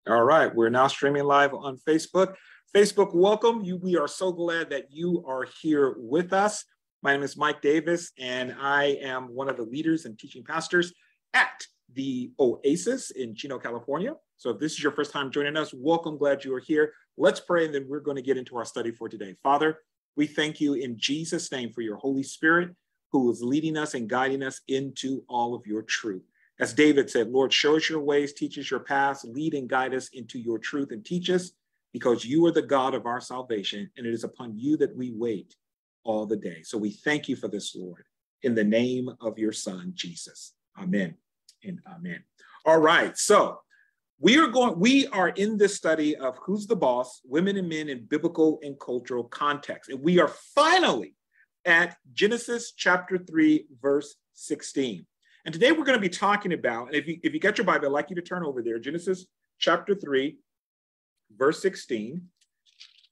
All right, we're now streaming live on Facebook. Facebook, welcome you. We are so glad that you are here with us. My name is Mike Davis, and I am one of the leaders and teaching pastors at the Oasis in Chino, California. So if this is your first time joining us, welcome, glad you are here. Let's pray, and then we're going to get into our study for today. Father, we thank you in Jesus' name for your Holy Spirit, who is leading us and guiding us into all of your truth. As David said, Lord, show us your ways, teach us your paths, lead and guide us into your truth and teach us, because you are the God of our salvation, and it is upon you that we wait all the day. So we thank you for this, Lord, in the name of your Son, Jesus. Amen and amen. All right, so we are in this study of Who's the Boss, Women and Men in Biblical and Cultural Context. And we are finally at Genesis chapter 3, verse 16. And today we're going to be talking about, and if you got your Bible, I'd like you to turn over there, Genesis chapter 3, verse 16.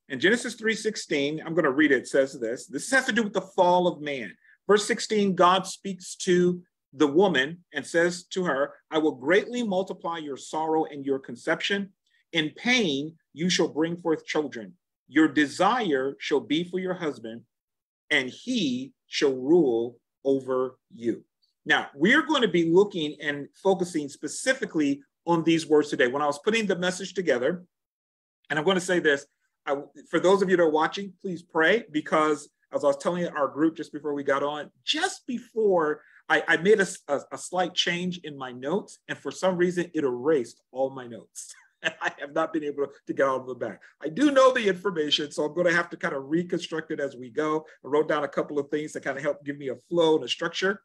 And Genesis 3:16, I'm going to read it, it says this. This has to do with the fall of man. Verse 16, God speaks to the woman and says to her, I will greatly multiply your sorrow and your conception. In pain, you shall bring forth children. Your desire shall be for your husband, and he shall rule over you. Now, we're going to be looking and focusing specifically on these words today. When I was putting the message together, and I'm going to say this, for those of you that are watching, please pray, because as I was telling our group just before we got on, just before I made a slight change in my notes, and for some reason it erased all my notes. I have not been able to get out of the back. I do know the information, so I'm going to have to kind of reconstruct it as we go. I wrote down a couple of things that kind of help give me a flow and a structure.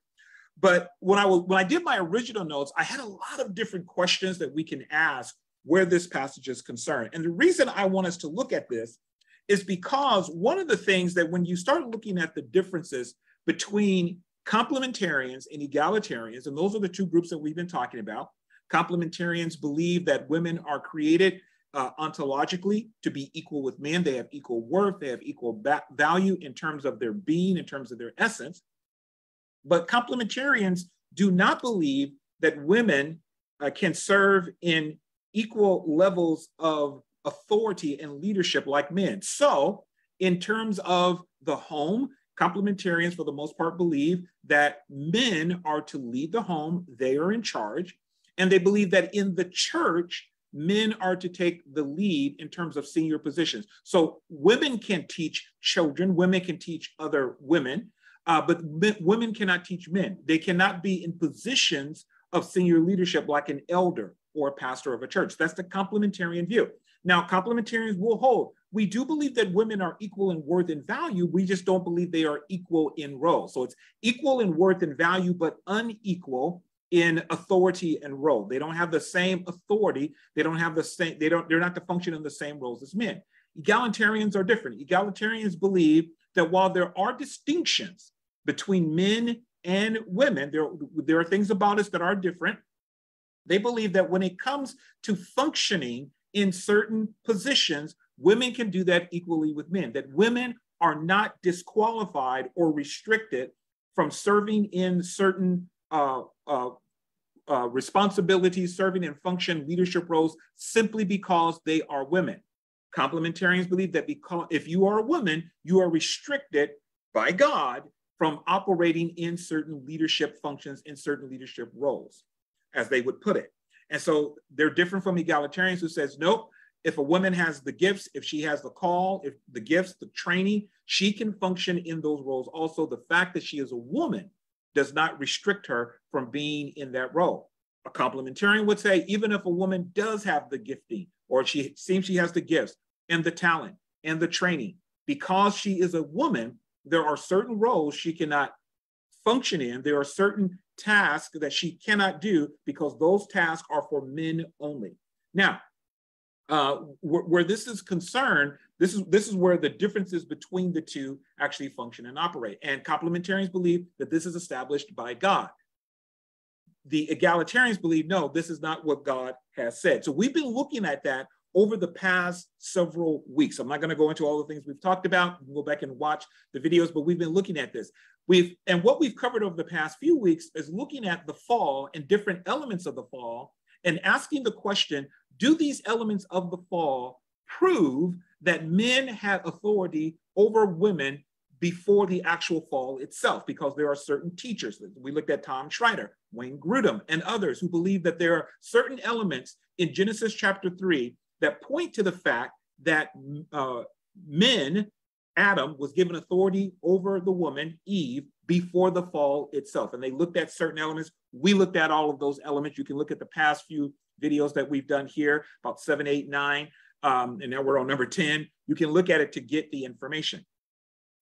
But when I did my original notes, I had a lot of different questions that we can ask where this passage is concerned. And the reason I want us to look at this is because one of the things that when you start looking at the differences between complementarians and egalitarians, and those are the two groups that we've been talking about. Complementarians believe that women are created ontologically to be equal with men. They have equal worth. They have equal value in terms of their being, in terms of their essence. But complementarians do not believe that women can serve in equal levels of authority and leadership like men. So in terms of the home, complementarians for the most part believe that men are to lead the home, they are in charge, and they believe that in the church, men are to take the lead in terms of senior positions. So women can teach children, women can teach other women, but women cannot teach men. They cannot be in positions of senior leadership like an elder or a pastor of a church. That's the complementarian view. Now, complementarians will hold. We do believe that women are equal in worth and value. We just don't believe they are equal in role. So it's equal in worth and value, but unequal in authority and role. They don't have the same authority. They don't have the same, they're not to function in the same roles as men. Egalitarians are different. Egalitarians believe that while there are distinctions between men and women, there are things about us that are different. They believe that when it comes to functioning in certain positions, women can do that equally with men, that women are not disqualified or restricted from serving in certain responsibilities, serving in function leadership roles simply because they are women. Complementarians believe that because if you are a woman, you are restricted by God from operating in certain leadership functions, in certain leadership roles, as they would put it. And so they're different from egalitarians who says, nope, if a woman has the gifts, if she has the call, if the gifts, the training, she can function in those roles. Also, the fact that she is a woman does not restrict her from being in that role. A complementarian would say, even if a woman does have the gifting, or she seems she has the gifts and the talent and the training, because she is a woman, there are certain roles she cannot function in. There are certain tasks that she cannot do because those tasks are for men only. Now, where this is concerned, this is where the differences between the two actually function and operate. And complementarians believe that this is established by God. The egalitarians believe, no, this is not what God has said. So we've been looking at that over the past several weeks. I'm not going to go into all the things we've talked about. Go back and watch the videos, but we've been looking at this. And what we've covered over the past few weeks is looking at the fall and different elements of the fall and asking the question, do these elements of the fall prove that men had authority over women before the actual fall itself? Because there are certain teachers. We looked at Tom Schreiner, Wayne Grudem, and others who believe that there are certain elements in Genesis chapter 3 that point to the fact that Adam was given authority over the woman, Eve, before the fall itself. And they looked at certain elements. We looked at all of those elements. You can look at the past few videos that we've done here, about 7, 8, 9, and now we're on number 10. You can look at it to get the information.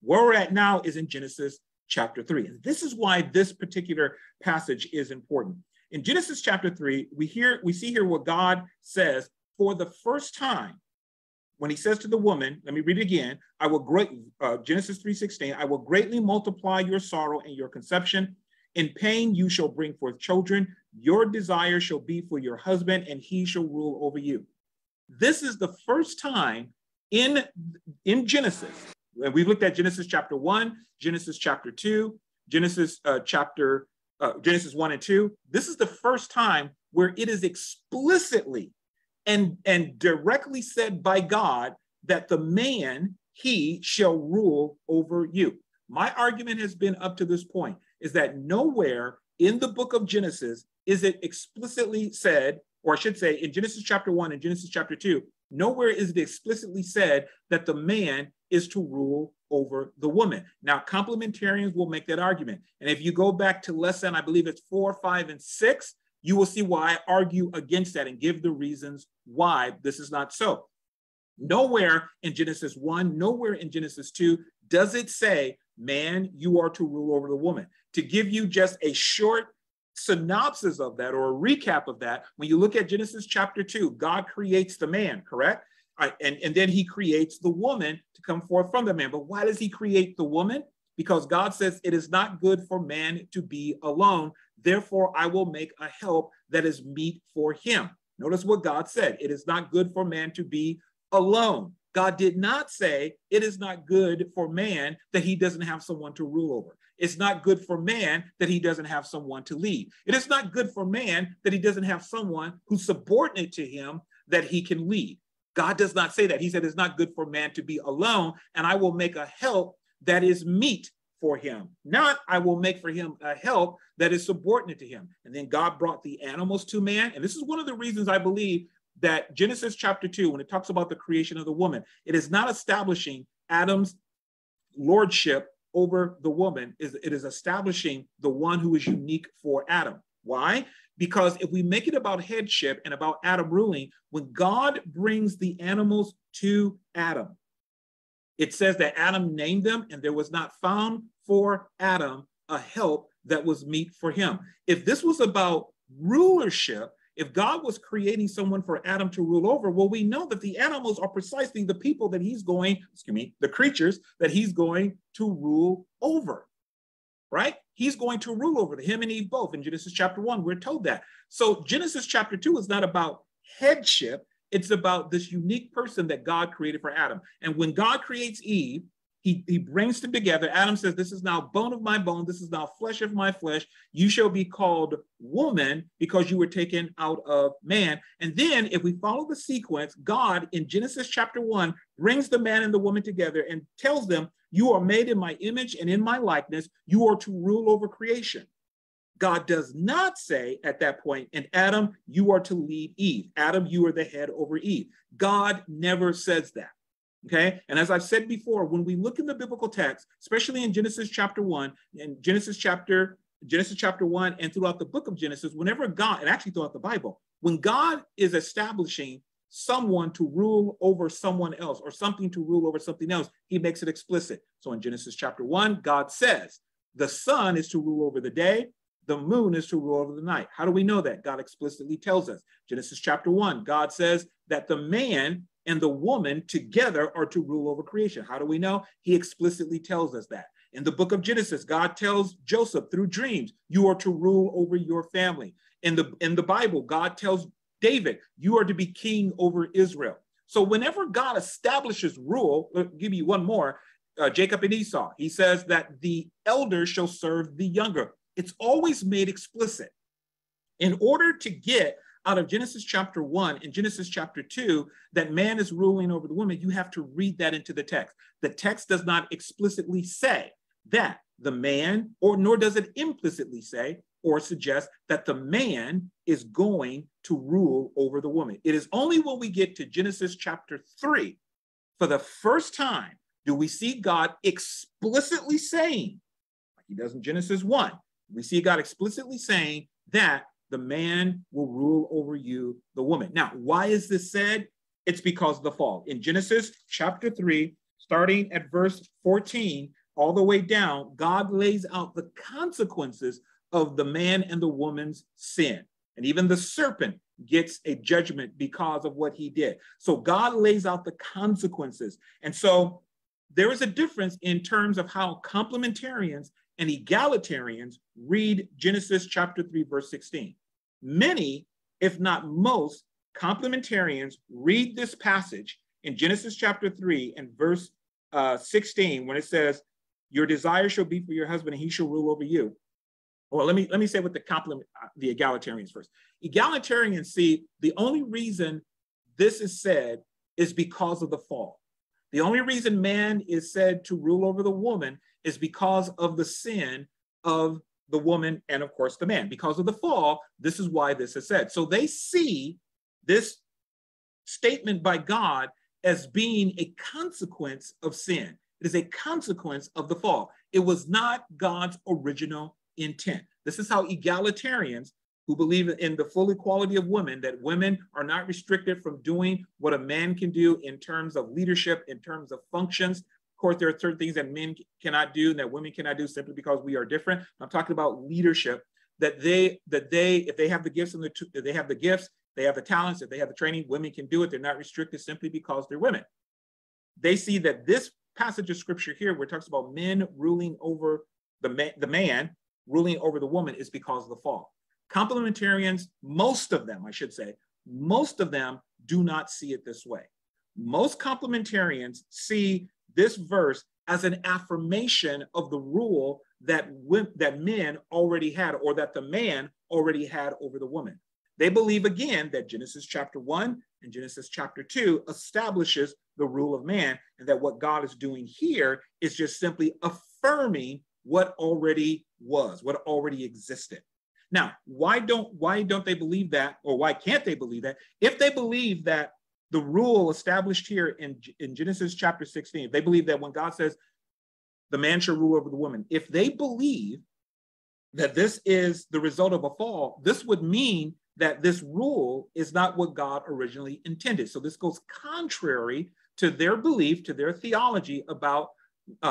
Where we're at now is in Genesis chapter 3. And this is why this particular passage is important. In Genesis chapter 3, we see here what God says for the first time. When he says to the woman, let me read it again, Genesis 3:16, I will greatly multiply your sorrow and your conception. In pain you shall bring forth children. Your desire shall be for your husband, and he shall rule over you. This is the first time in Genesis. We've looked at Genesis chapter 1, Genesis chapter 2, Genesis 1 and 2. This is the first time where it is explicitly and directly said by God that the man, he shall rule over you. My argument has been up to this point is that nowhere in the book of Genesis is it explicitly said, or I should say in Genesis chapter 1 and Genesis chapter 2, nowhere is it explicitly said that the man is to rule over the woman. Now, complementarians will make that argument. And if you go back to lesson, I believe it's 4, 5, and 6, you will see why I argue against that and give the reasons why this is not so. Nowhere in Genesis 1, nowhere in Genesis 2 does it say, man, you are to rule over the woman. To give you just a short synopsis of that or a recap of that, when you look at Genesis chapter 2, God creates the man, correct? And then he creates the woman to come forth from the man. But why does he create the woman? Because God says it is not good for man to be alone. Therefore, I will make a help that is meet for him. Notice what God said. It is not good for man to be alone. God did not say it is not good for man that he doesn't have someone to rule over. It's not good for man that he doesn't have someone to lead. It is not good for man that he doesn't have someone who's subordinate to him that he can lead. God does not say that. He said it's not good for man to be alone, and I will make a help that is meet for him. Not I will make for him a help that is subordinate to him. And then God brought the animals to man. And this is one of the reasons I believe that Genesis chapter 2, when it talks about the creation of the woman, it is not establishing Adam's lordship over the woman. It is establishing the one who is unique for Adam. Why? Because if we make it about headship and about Adam ruling, when God brings the animals to Adam, it says that Adam named them, and there was not found for Adam a help that was meet for him. If this was about rulership, if God was creating someone for Adam to rule over, well, we know that the animals are precisely the people that he's going, the creatures that he's going to rule over, right? He's going to rule over him and Eve both. In Genesis chapter 1, we're told that. So Genesis chapter 2 is not about headship. It's about this unique person that God created for Adam. And when God creates Eve, he brings them together. Adam says, this is now bone of my bone. This is now flesh of my flesh. You shall be called woman because you were taken out of man. And then if we follow the sequence, God in Genesis chapter 1 brings the man and the woman together and tells them, you are made in my image and in my likeness. You are to rule over creation. God does not say at that point, and Adam, you are to lead Eve. Adam, you are the head over Eve. God never says that. Okay. And as I've said before, when we look in the biblical text, especially in Genesis chapter 1 and Genesis chapter 1 and throughout the book of Genesis, whenever God, and actually throughout the Bible, when God is establishing someone to rule over someone else or something to rule over something else, he makes it explicit. So in Genesis chapter 1, God says the sun is to rule over the day, the moon is to rule over the night. How do we know that? God explicitly tells us. Genesis chapter 1, God says that the man and the woman together are to rule over creation. How do we know? He explicitly tells us that. In the book of Genesis, God tells Joseph through dreams, you are to rule over your family. In the Bible, God tells David, you are to be king over Israel. So whenever God establishes rule, I'll give you one more, Jacob and Esau, he says that the elder shall serve the younger. It's always made explicit. In order to get out of Genesis chapter 1 and Genesis chapter 2 that man is ruling over the woman, you have to read that into the text. The text does not explicitly say that the man, or nor does it implicitly say or suggest that the man is going to rule over the woman. It is only when we get to Genesis chapter 3, for the first time, do we see God explicitly saying, like he does in Genesis 1, we see God explicitly saying that the man will rule over you, the woman. Now, why is this said? It's because of the fall. In Genesis chapter 3, starting at verse 14, all the way down, God lays out the consequences of the man and the woman's sin. And even the serpent gets a judgment because of what he did. So God lays out the consequences. And so there is a difference in terms of how complementarians and egalitarians read Genesis chapter 3, verse 16. Many, if not most, complementarians read this passage in Genesis chapter 3 and verse 16, when it says, your desire shall be for your husband and he shall rule over you. Well, let me say what the egalitarians first. Egalitarians see the only reason this is said is because of the fall. The only reason man is said to rule over the woman is because of the sin of the woman and, of course, the man. Because of the fall, this is why this is said. So they see this statement by God as being a consequence of sin. It is a consequence of the fall. It was not God's original intent. This is how egalitarians who believe in the full equality of women, that women are not restricted from doing what a man can do in terms of leadership, in terms of functions. Of course, there are certain things that men cannot do and that women cannot do simply because we are different. I'm talking about leadership, that they, if they have the gifts and they have the gifts, they have the talents, if they have the training, women can do it. They're not restricted simply because they're women. They see that this passage of scripture here, where it talks about men ruling over the man ruling over the woman, is because of the fall. Complementarians, most of them, I should say, most of them do not see it this way. Most complementarians see this verse as an affirmation of the rule that men already had, or that the man already had over the woman. They believe, again, that Genesis chapter 1 and Genesis chapter 2 establishes the rule of man, and that what God is doing here is just simply affirming what already was, what already existed. Now, why don't they believe that, or why can't they believe that? If they believe that the rule established here in Genesis chapter 16, if they believe that when God says the man shall rule over the woman, if they believe that this is the result of a fall, this would mean that this rule is not what God originally intended. So this goes contrary to their belief, to their theology about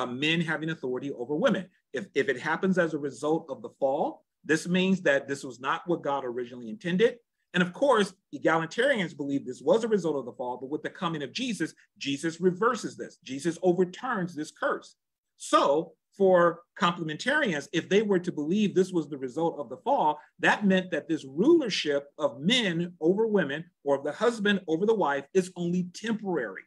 men having authority over women. If it happens as a result of the fall, this means that this was not what God originally intended. And of course, egalitarians believe this was a result of the fall, but with the coming of Jesus, Jesus reverses this. Jesus overturns this curse. So for complementarians, if they were to believe this was the result of the fall, that meant that this rulership of men over women, or of the husband over the wife, is only temporary,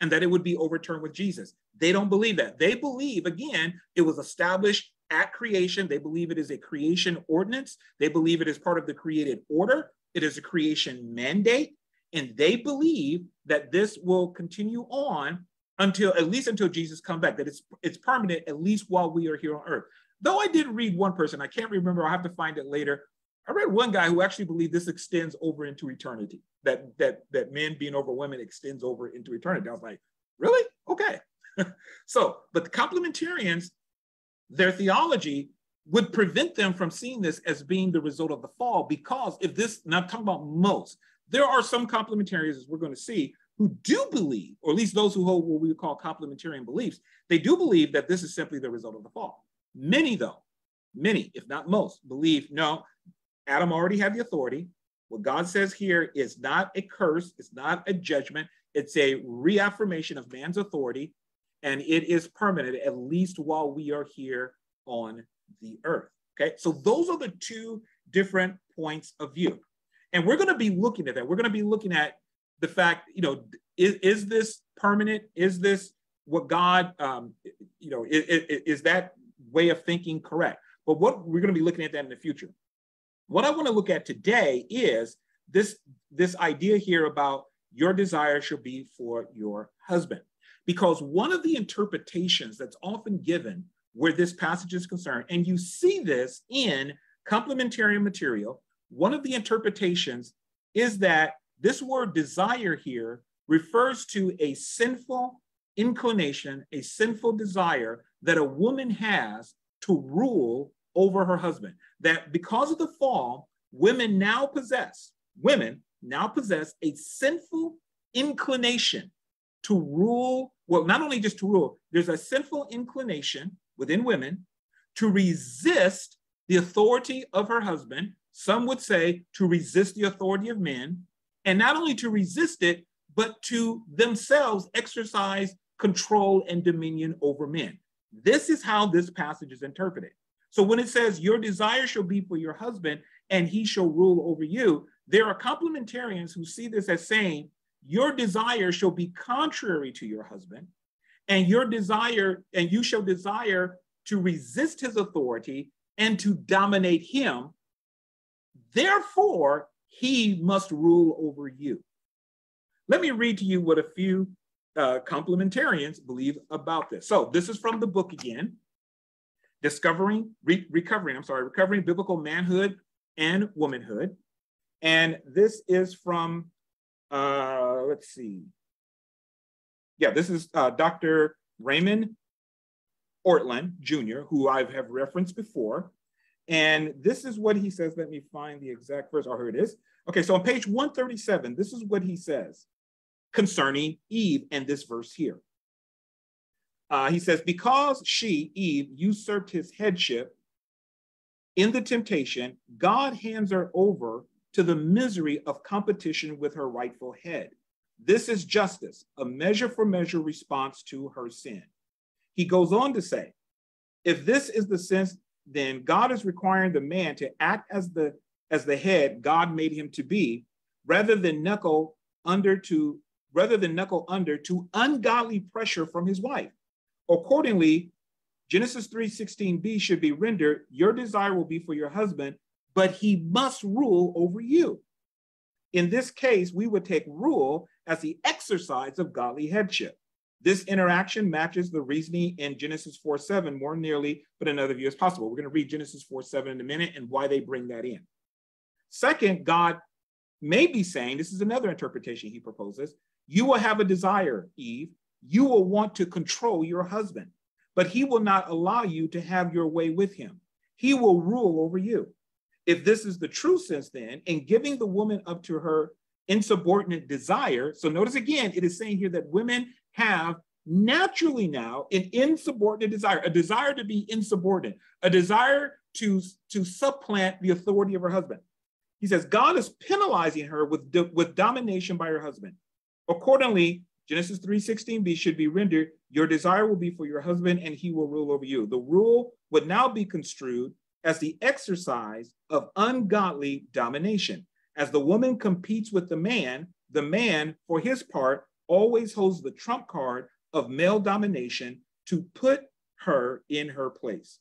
and that it would be overturned with Jesus. They don't believe that. They believe, again, it was established at creation. They believe it is a creation ordinance. They believe it is part of the created order. It is a creation mandate. And they believe that this will continue on at least until Jesus comes back, that it's permanent, at least while we are here on earth. Though I did read one person, I can't remember, I'll have to find it later. I read one guy who actually believed this extends over into eternity, that men being over women extends over into eternity. I was like, really? Okay. But the complementarians, their theology would prevent them from seeing this as being the result of the fall, because if this, and I'm talking about most, there are some complementarians, as we're going to see, who do believe, or at least those who hold what we would call complementarian beliefs, they do believe that this is simply the result of the fall. Many, if not most, believe, no, Adam already had the authority. What God says here is not a curse, it's not a judgment, it's a reaffirmation of man's authority, and it is permanent, at least while we are here on the earth. Okay, so those are the two different points of view. And we're going to be looking at that. We're going to be looking at the fact, is this permanent? Is this what God, is that way of thinking correct? But what we're going to be looking at that in the future. What I want to look at today is this idea here about your desire shall be for your husband. Because one of the interpretations that's often given where this passage is concerned, and you see this in complementarian material, one of the interpretations is that this word desire here refers to a sinful inclination, a sinful desire that a woman has to rule over her husband. That because of the fall, women now possess a sinful inclination to rule. Well, not only just to rule, there's a sinful inclination within women to resist the authority of her husband. Some would say to resist the authority of men, and not only to resist it, but to themselves exercise control and dominion over men. This is how this passage is interpreted. So when it says your desire shall be for your husband and he shall rule over you, there are complementarians who see this as saying your desire shall be contrary to your husband, and you shall desire to resist his authority and to dominate him. Therefore, he must rule over you. Let me read to you what a few complementarians believe about this. So this is from the book again, Recovering Biblical Manhood and Womanhood. And this is from, let's see. Yeah, this is Dr. Raymond Ortlund, Jr., who I have referenced before. And this is what he says. Let me find the exact verse. Oh, here it is. Okay, so on page 137, this is what he says concerning Eve and this verse here. He says, because she, Eve, usurped his headship in the temptation, God hands her over to the misery of competition with her rightful head. This is justice, a measure for measure response to her sin. He goes on to say, if this is the sense, then God is requiring the man to act as the head God made him to be, rather than knuckle under to ungodly pressure from his wife. Accordingly, Genesis 3:16b should be rendered, your desire will be for your husband, but he must rule over you. In this case, we would take rule as the exercise of godly headship. This interaction matches the reasoning in Genesis 4:7 more nearly, but another view is possible. We're going to read Genesis 4:7 in a minute and why they bring that in. Second, God may be saying, this is another interpretation he proposes, you will have a desire, Eve. You will want to control your husband, but he will not allow you to have your way with him. He will rule over you. If this is the true sense, then, in giving the woman up to her insubordinate desire, so notice again, it is saying here that women have naturally now an insubordinate desire, a desire to be insubordinate, a desire to supplant the authority of her husband. He says, God is penalizing her with domination by her husband. Accordingly, Genesis 3:16b should be rendered, your desire will be for your husband and he will rule over you. The rule would now be construed as the exercise of ungodly domination. As the woman competes with the man, for his part, always holds the trump card of male domination to put her in her place.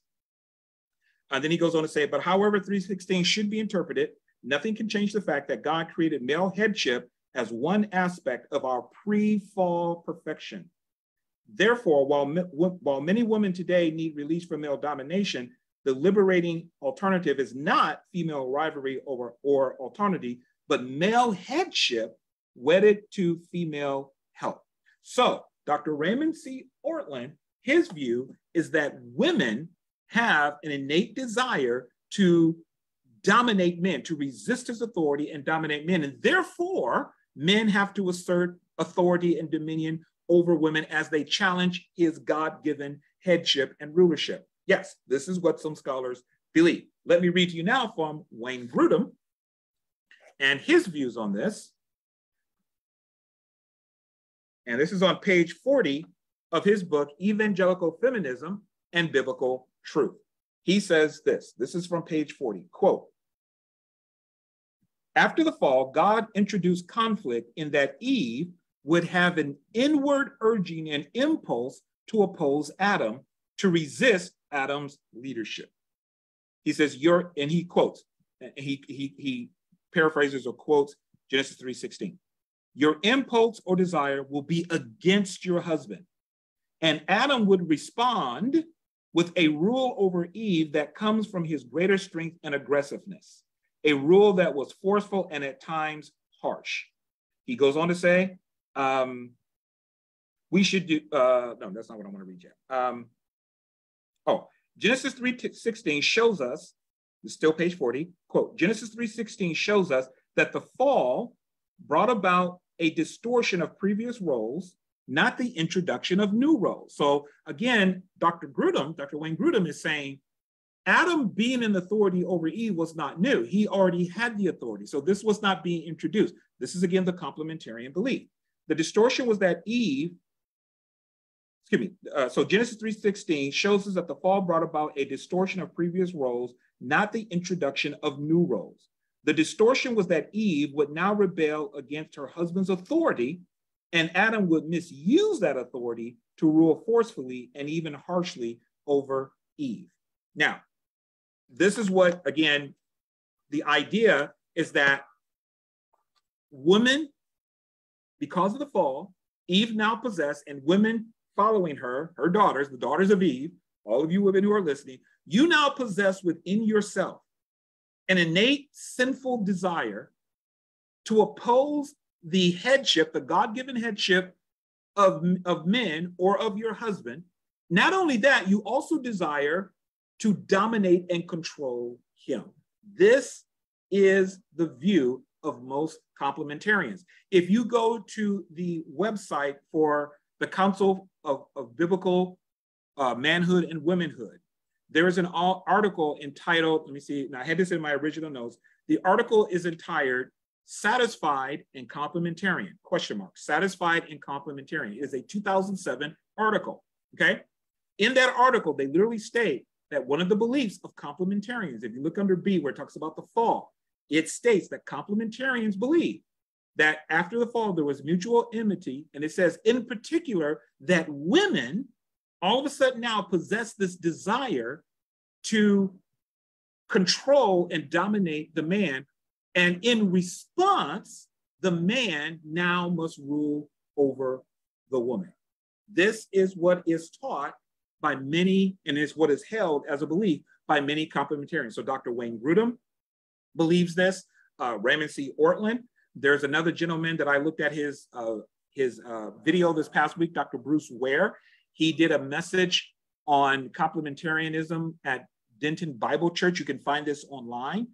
And then he goes on to say, but however 3:16 should be interpreted, nothing can change the fact that God created male headship as one aspect of our pre-fall perfection. Therefore, while many women today need release from male domination, the liberating alternative is not female rivalry or autonomy, but male headship wedded to female help. So Dr. Raymond C. Ortlund, his view is that women have an innate desire to dominate men, to resist his authority and dominate men. And therefore, men have to assert authority and dominion over women as they challenge his God-given headship and rulership. Yes, this is what some scholars believe. Let me read to you now from Wayne Grudem and his views on this. And this is on page 40 of his book, Evangelical Feminism and Biblical Truth. He says this is from page 40, quote, after the fall, God introduced conflict in that Eve would have an inward urging and impulse to oppose Adam, to resist Adam's leadership. He says, and he quotes, he paraphrases or quotes Genesis 3:16. Your impulse or desire will be against your husband. And Adam would respond with a rule over Eve that comes from his greater strength and aggressiveness, a rule that was forceful and at times harsh. He goes on to say, we should do, no, that's not what I want to read yet. Genesis 3:16 shows us, it's still page 40, quote, Genesis 3:16 shows us that the fall brought about a distortion of previous roles, not the introduction of new roles. So again, Dr. Wayne Grudem is saying, Adam being in authority over Eve was not new. He already had the authority. So this was not being introduced. This is again the complementarian belief. The distortion was that Eve, so Genesis 3:16 shows us that the fall brought about a distortion of previous roles, not the introduction of new roles. The distortion was that Eve would now rebel against her husband's authority, and Adam would misuse that authority to rule forcefully and even harshly over Eve. Now, this is what, again, the idea is that women, because of the fall, Eve now possessed, and women following her, her daughters, the daughters of Eve, all of you women who are listening, you now possess within yourself an innate sinful desire to oppose the headship, the God-given headship of men or of your husband. Not only that, you also desire to dominate and control him. This is the view of most complementarians. If you go to the website for the Council of Biblical Manhood and Womanhood, there is an article entitled, let me see, now I had this in my original notes. The article is entitled Satisfied and Complementarian, question mark, Satisfied and Complementarian. It is a 2007 article, okay? In that article, they literally state that one of the beliefs of complementarians, if you look under B where it talks about the fall, it states that complementarians believe that after the fall, there was mutual enmity. And it says in particular that women all of a sudden now possess this desire to control and dominate the man. And in response, the man now must rule over the woman. This is what is taught by many, and is what is held as a belief by many complementarians. So Dr. Wayne Grudem believes this, Raymond C. Ortlund. There's another gentleman that I looked at his video this past week, Dr. Bruce Ware. He did a message on complementarianism at Denton Bible Church. You can find this online.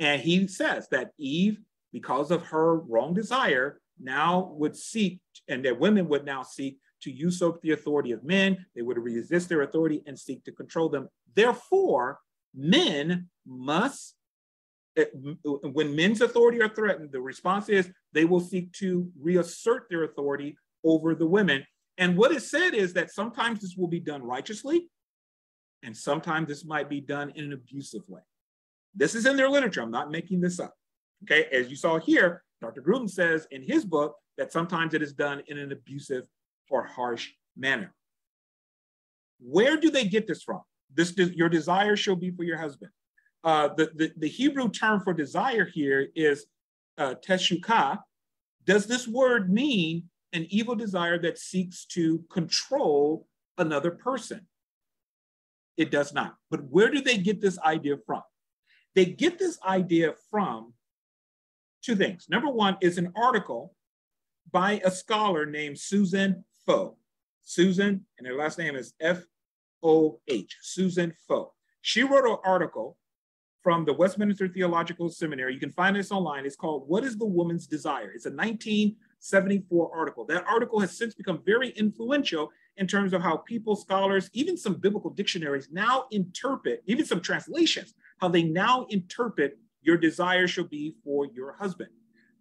And he says that Eve, because of her wrong desire, now would seek, and that women would now seek to usurp the authority of men. They would resist their authority and seek to control them. Therefore, men must, when men's authority are threatened, the response is they will seek to reassert their authority over the women. And what is said is that sometimes this will be done righteously, and sometimes this might be done in an abusive way. This is in their literature. I'm not making this up. Okay, as you saw here, Dr. Grudem says in his book that sometimes it is done in an abusive or harsh manner. Where do they get this from? Your desire shall be for your husband. The Hebrew term for desire here is teshukah. Does this word mean an evil desire that seeks to control another person? It does not. But where do they get this idea from? They get this idea from two things. Number one is an article by a scholar named Susan Foh. Susan, and her last name is F-O-H, Susan Foh. She wrote an article from the Westminster Theological Seminary. You can find this online. It's called What is the Woman's Desire? It's a 1974 article. That article has since become very influential in terms of how people, scholars, even some biblical dictionaries now interpret, even some translations, how they now interpret your desire shall be for your husband.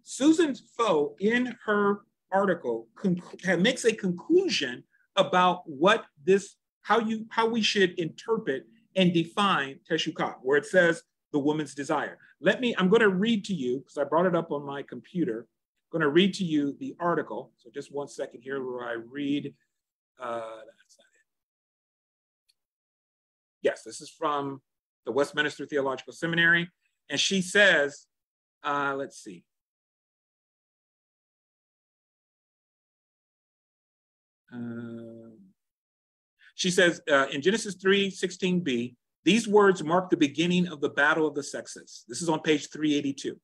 Susan Foh, in her article, makes a conclusion about what this, how we should interpret and define teshukah, where it says the woman's desire. I'm going to read to you, because I brought it up on my computer. I'm going to read to you the article. So just one second here where I read. That's not it. Yes, this is from the Westminster Theological Seminary. And she says, Let's see. She says in Genesis 3:16b, these words mark the beginning of the battle of the sexes. This is on page 382.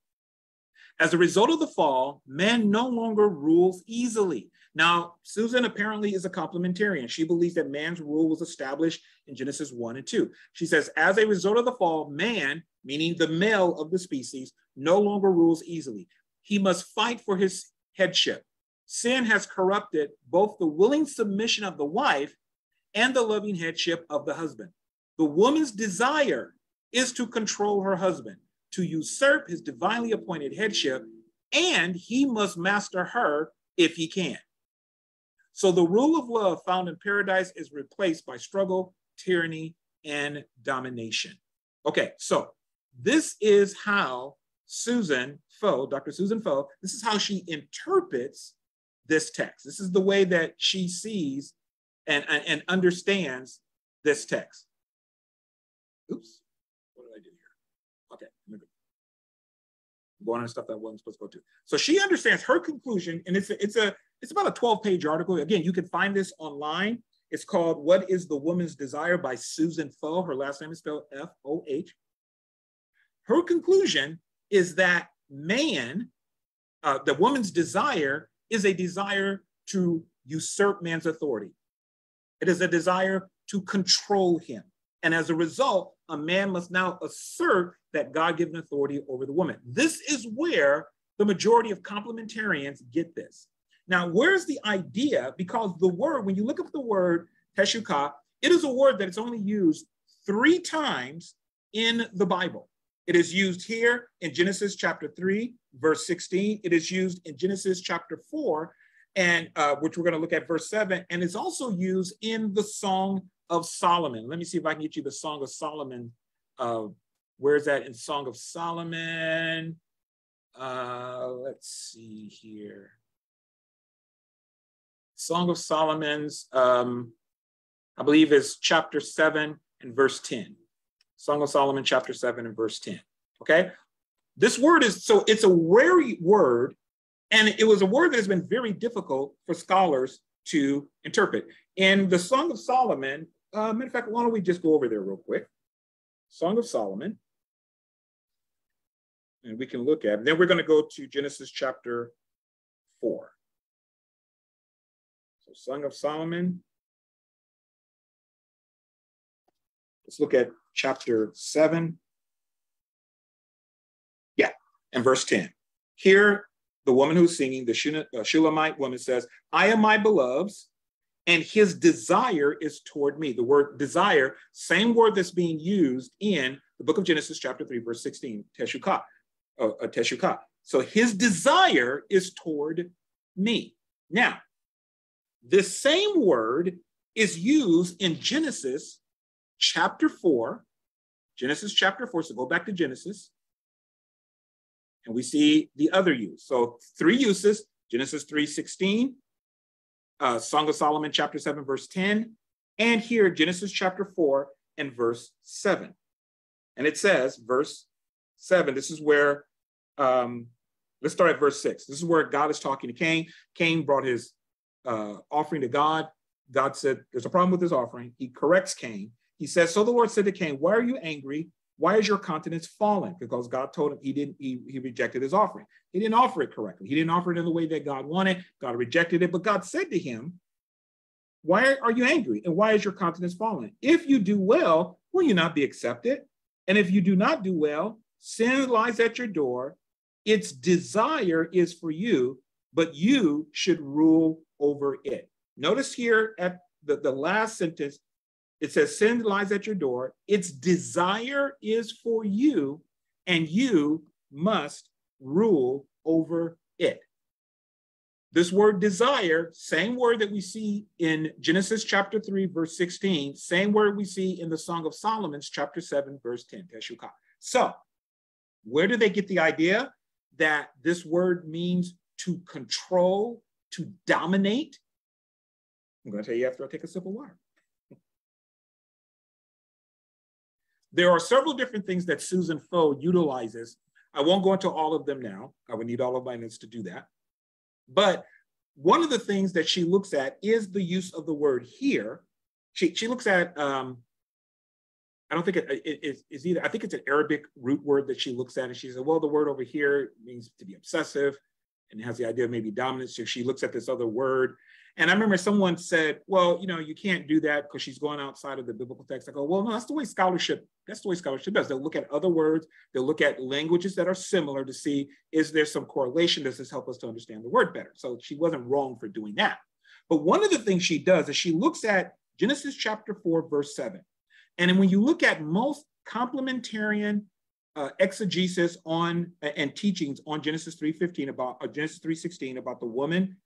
As a result of the fall, man no longer rules easily. Now, Susan apparently is a complementarian. She believes that man's rule was established in Genesis 1 and 2. She says, as a result of the fall, man, meaning the male of the species, no longer rules easily. He must fight for his headship. Sin has corrupted both the willing submission of the wife and the loving headship of the husband. The woman's desire is to control her husband, to usurp his divinely appointed headship, and he must master her if he can. So the rule of love found in paradise is replaced by struggle, tyranny, and domination. Okay, so this is how Susan Foe, Dr. Susan Foe, this is how she interprets this text. This is the way that she sees and understands this text. Oops, what did I do here? Okay, I'm going on stuff that I wasn't supposed to go to. So she understands her conclusion, and it's about a 12-page article. Again, you can find this online. It's called "What is the Woman's Desire" by Susan Foe. Her last name is spelled F-O-H. Her conclusion is that man, the woman's desire, is a desire to usurp man's authority. It is a desire to control him. And as a result, a man must now assert that God-given authority over the woman. This is where the majority of complementarians get this. Now, where's the idea? Because the word, when you look up the word teshukah, it is a word that is only used 3 times in the Bible. It is used here in Genesis chapter 3, verse 16. It is used in Genesis chapter 4, and which we're going to look at verse 7. And it's also used in the Song of Solomon. Let me see if I can get you the Song of Solomon. Where is that in Song of Solomon? Let's see here. Song of Solomon's, I believe is chapter 7 and verse 10. Song of Solomon, chapter 7 and verse 10. Okay? This word is, so it's a rare word, and it was a word that has been very difficult for scholars to interpret. In the Song of Solomon, matter of fact, why don't we just go over there real quick? Song of Solomon. And we can look at it. Then we're going to go to Genesis chapter 4. So Song of Solomon. Let's look at chapter 7. Yeah, and verse 10. Here, the woman who's singing, the Shulamite woman says, I am my beloved's, and his desire is toward me. The word desire, same word that's being used in the book of Genesis chapter 3, verse 16, teshukah, teshukah. So his desire is toward me. Now, this same word is used in Genesis chapter 4, Genesis chapter 4. So go back to Genesis, and we see the other use. So 3 uses, Genesis 3:16, Song of Solomon chapter 7, verse 10, and here Genesis chapter 4 and verse 7. And it says, verse 7, this is where, let's start at verse 6. This is where God is talking to Cain. Cain brought his offering to God. God said, there's a problem with his offering. He corrects Cain. He says, so the Lord said to Cain, why are you angry? Why is your countenance fallen? Because God told him he rejected his offering. He didn't offer it correctly. He didn't offer it in the way that God wanted. God rejected it. But God said to him, why are you angry? And why is your countenance fallen? If you do well, will you not be accepted? And if you do not do well, sin lies at your door. Its desire is for you, but you should rule over it. Notice here at the last sentence, it says, sin lies at your door. Its desire is for you, and you must rule over it. This word desire, same word that we see in Genesis chapter 3, verse 16, same word we see in the Song of Solomon, chapter 7, verse 10, teshukah. So where do they get the idea that this word means to control, to dominate? I'm going to tell you after I take a sip of water. There are several different things that Susan Foe utilizes I won't go into all of them now. I would need all of my notes to do that. But one of the things that she looks at is the use of the word here. She looks at, I don't think it is either, I think it's an Arabic root word that she looks at, and she says, well, the word over here means to be obsessive, and it has the idea of maybe dominance. So she looks at this other word. And I remember someone said, well, you can't do that because she's going outside of the biblical text. I go, well, no, that's the way scholarship does. They'll look at other words. They'll look at languages that are similar to see, is there some correlation? Does this help us to understand the word better? So she wasn't wrong for doing that. But one of the things she does is she looks at Genesis chapter 4, verse 7. And when you look at most complementarian exegesis on and teachings on Genesis 3:15 about Genesis 3:16 about the woman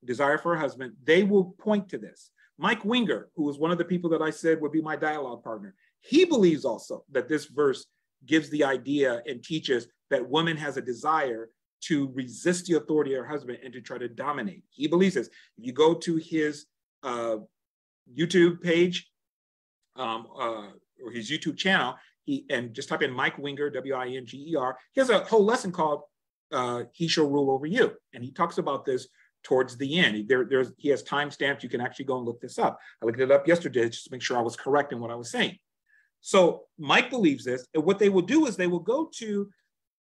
desire for her husband, they will point to this. Mike Winger, who was one of the people that I said would be my dialogue partner, he believes also that this verse gives the idea and teaches that woman has a desire to resist the authority of her husband and to try to dominate. He believes this. If you go to his YouTube page or his YouTube channel, and just type in Mike Winger, W-I-N-G-E-R, he has a whole lesson called He Shall Rule Over You. And he talks about this towards the end. He has timestamps. You can actually go and look this up. I looked it up yesterday just to make sure I was correct in what I was saying. So Mike believes this. And what they will do is they will go to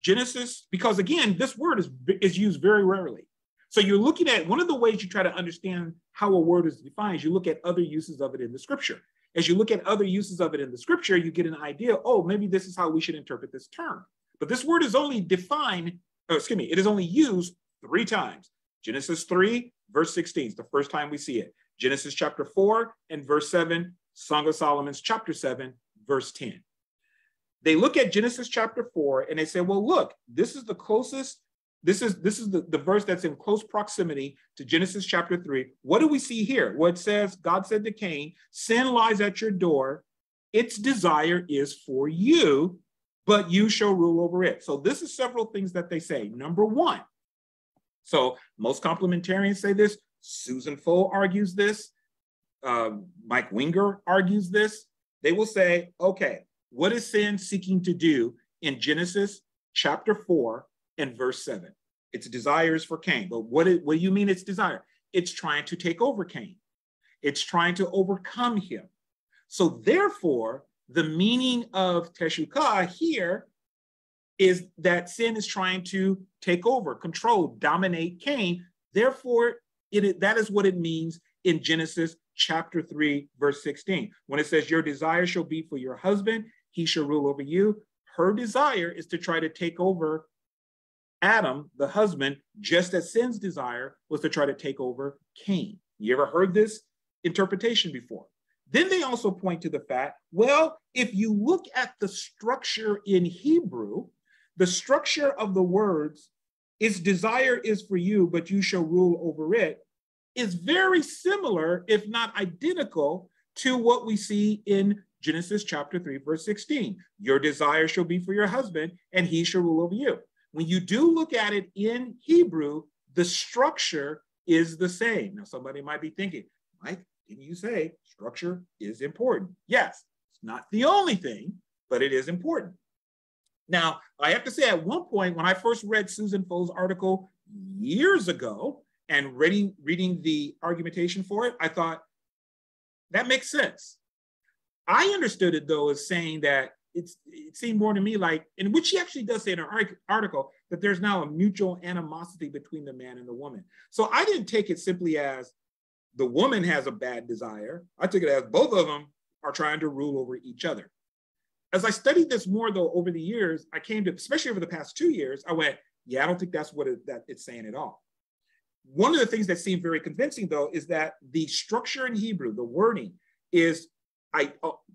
Genesis, because again, this word is used very rarely. So you're looking at, one of the ways you try to understand how a word is defined, you look at other uses of it in the scripture. As you look at other uses of it in the scripture, you get an idea, oh, maybe this is how we should interpret this term. But this word is only it is only used 3 times. Genesis 3, verse 16 is the first time we see it. Genesis chapter 4 and verse 7, Song of Solomon's chapter 7, verse 10. They look at Genesis chapter 4 and they say, well, look, this is the closest, this is the verse that's in close proximity to Genesis chapter 3. What do we see here? Well, it says, God said to Cain, sin lies at your door. Its desire is for you, but you shall rule over it. So this is several things that they say. Number one, so most complementarians say this. Susan Foe argues this. Mike Winger argues this. They will say, okay, what is sin seeking to do in Genesis chapter 4 and verse 7? Its desires for Cain. But what do you mean its desire? It's trying to take over Cain. It's trying to overcome him. So therefore, the meaning of teshukah here is that sin is trying to take over, control, dominate Cain. Therefore, that is what it means in Genesis chapter 3, verse 16. When it says, your desire shall be for your husband, he shall rule over you. Her desire is to try to take over Adam, the husband, just as sin's desire was to try to take over Cain. You ever heard this interpretation before? Then they also point to the fact, well, if you look at the structure in Hebrew, the structure of the words, its desire is for you, but you shall rule over it, is very similar, if not identical, to what we see in Genesis chapter 3, verse 16. Your desire shall be for your husband, and he shall rule over you. When you do look at it in Hebrew, the structure is the same. Now, somebody might be thinking, Mike, didn't you say structure is important? Yes, it's not the only thing, but it is important. Now, I have to say, at one point, when I first read Susan Foe's article years ago and reading the argumentation for it, I thought, that makes sense. I understood it, though, as saying that it seemed more to me like, in which she actually does say in her article, that there's now a mutual animosity between the man and the woman. So I didn't take it simply as the woman has a bad desire. I took it as both of them are trying to rule over each other. As I studied this more, though, over the years, I came to, especially over the past 2 years, I went, yeah, I don't think that's what that it's saying at all. One of the things that seemed very convincing, though, is that the structure in Hebrew, the wording, is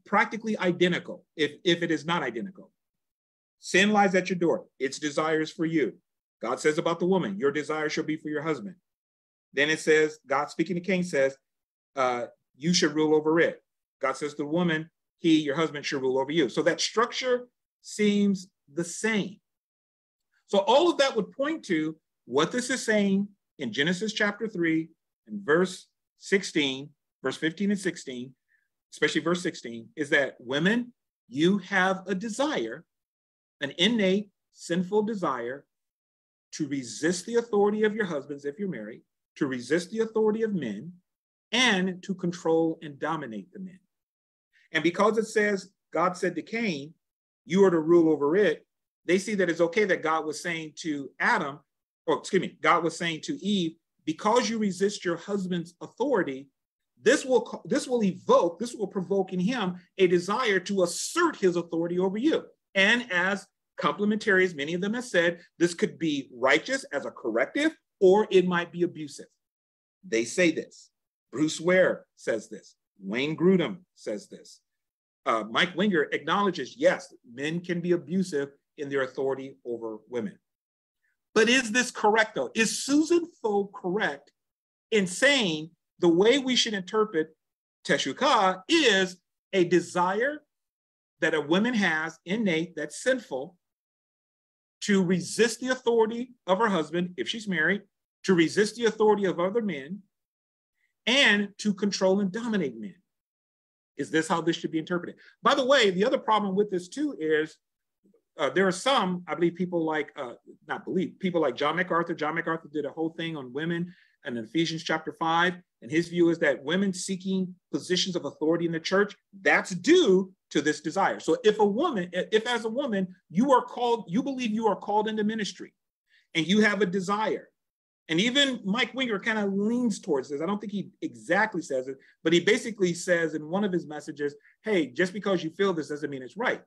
practically identical, if it is not identical. Sin lies at your door. Its desires for you. God says about the woman, your desire shall be for your husband. Then it says, God speaking to Cain says, you should rule over it. God says to the woman, your husband should rule over you. So that structure seems the same. So all of that would point to what this is saying in Genesis chapter 3 and verse 16, verse 15 and 16, especially verse 16, is that women, you have a desire, an innate sinful desire to resist the authority of your husbands if you're married, to resist the authority of men, and to control and dominate the men. And because it says, God said to Cain, you are to rule over it, they see that it's okay that God was saying to Adam, or excuse me, God was saying to Eve, because you resist your husband's authority, this will provoke in him a desire to assert his authority over you. And as complementaries, many of them have said, this could be righteous as a corrective, or it might be abusive. They say this. Bruce Ware says this. Wayne Grudem says this. Mike Winger acknowledges, yes, men can be abusive in their authority over women. But is this correct, though? Is Susan Foe correct in saying the way we should interpret teshukah is a desire that a woman has, innate, that's sinful, to resist the authority of her husband if she's married, to resist the authority of other men, and to control and dominate men? Is this how this should be interpreted? By the way, the other problem with this too is there are some, I believe people like, people like John MacArthur. John MacArthur did a whole thing on women in Ephesians chapter 5. And his view is that women seeking positions of authority in the church, that's due to this desire. So if as a woman, you believe you are called into ministry and you have a desire, and even Mike Winger kind of leans towards this. I don't think he exactly says it, but he basically says in one of his messages, hey, just because you feel this doesn't mean it's right.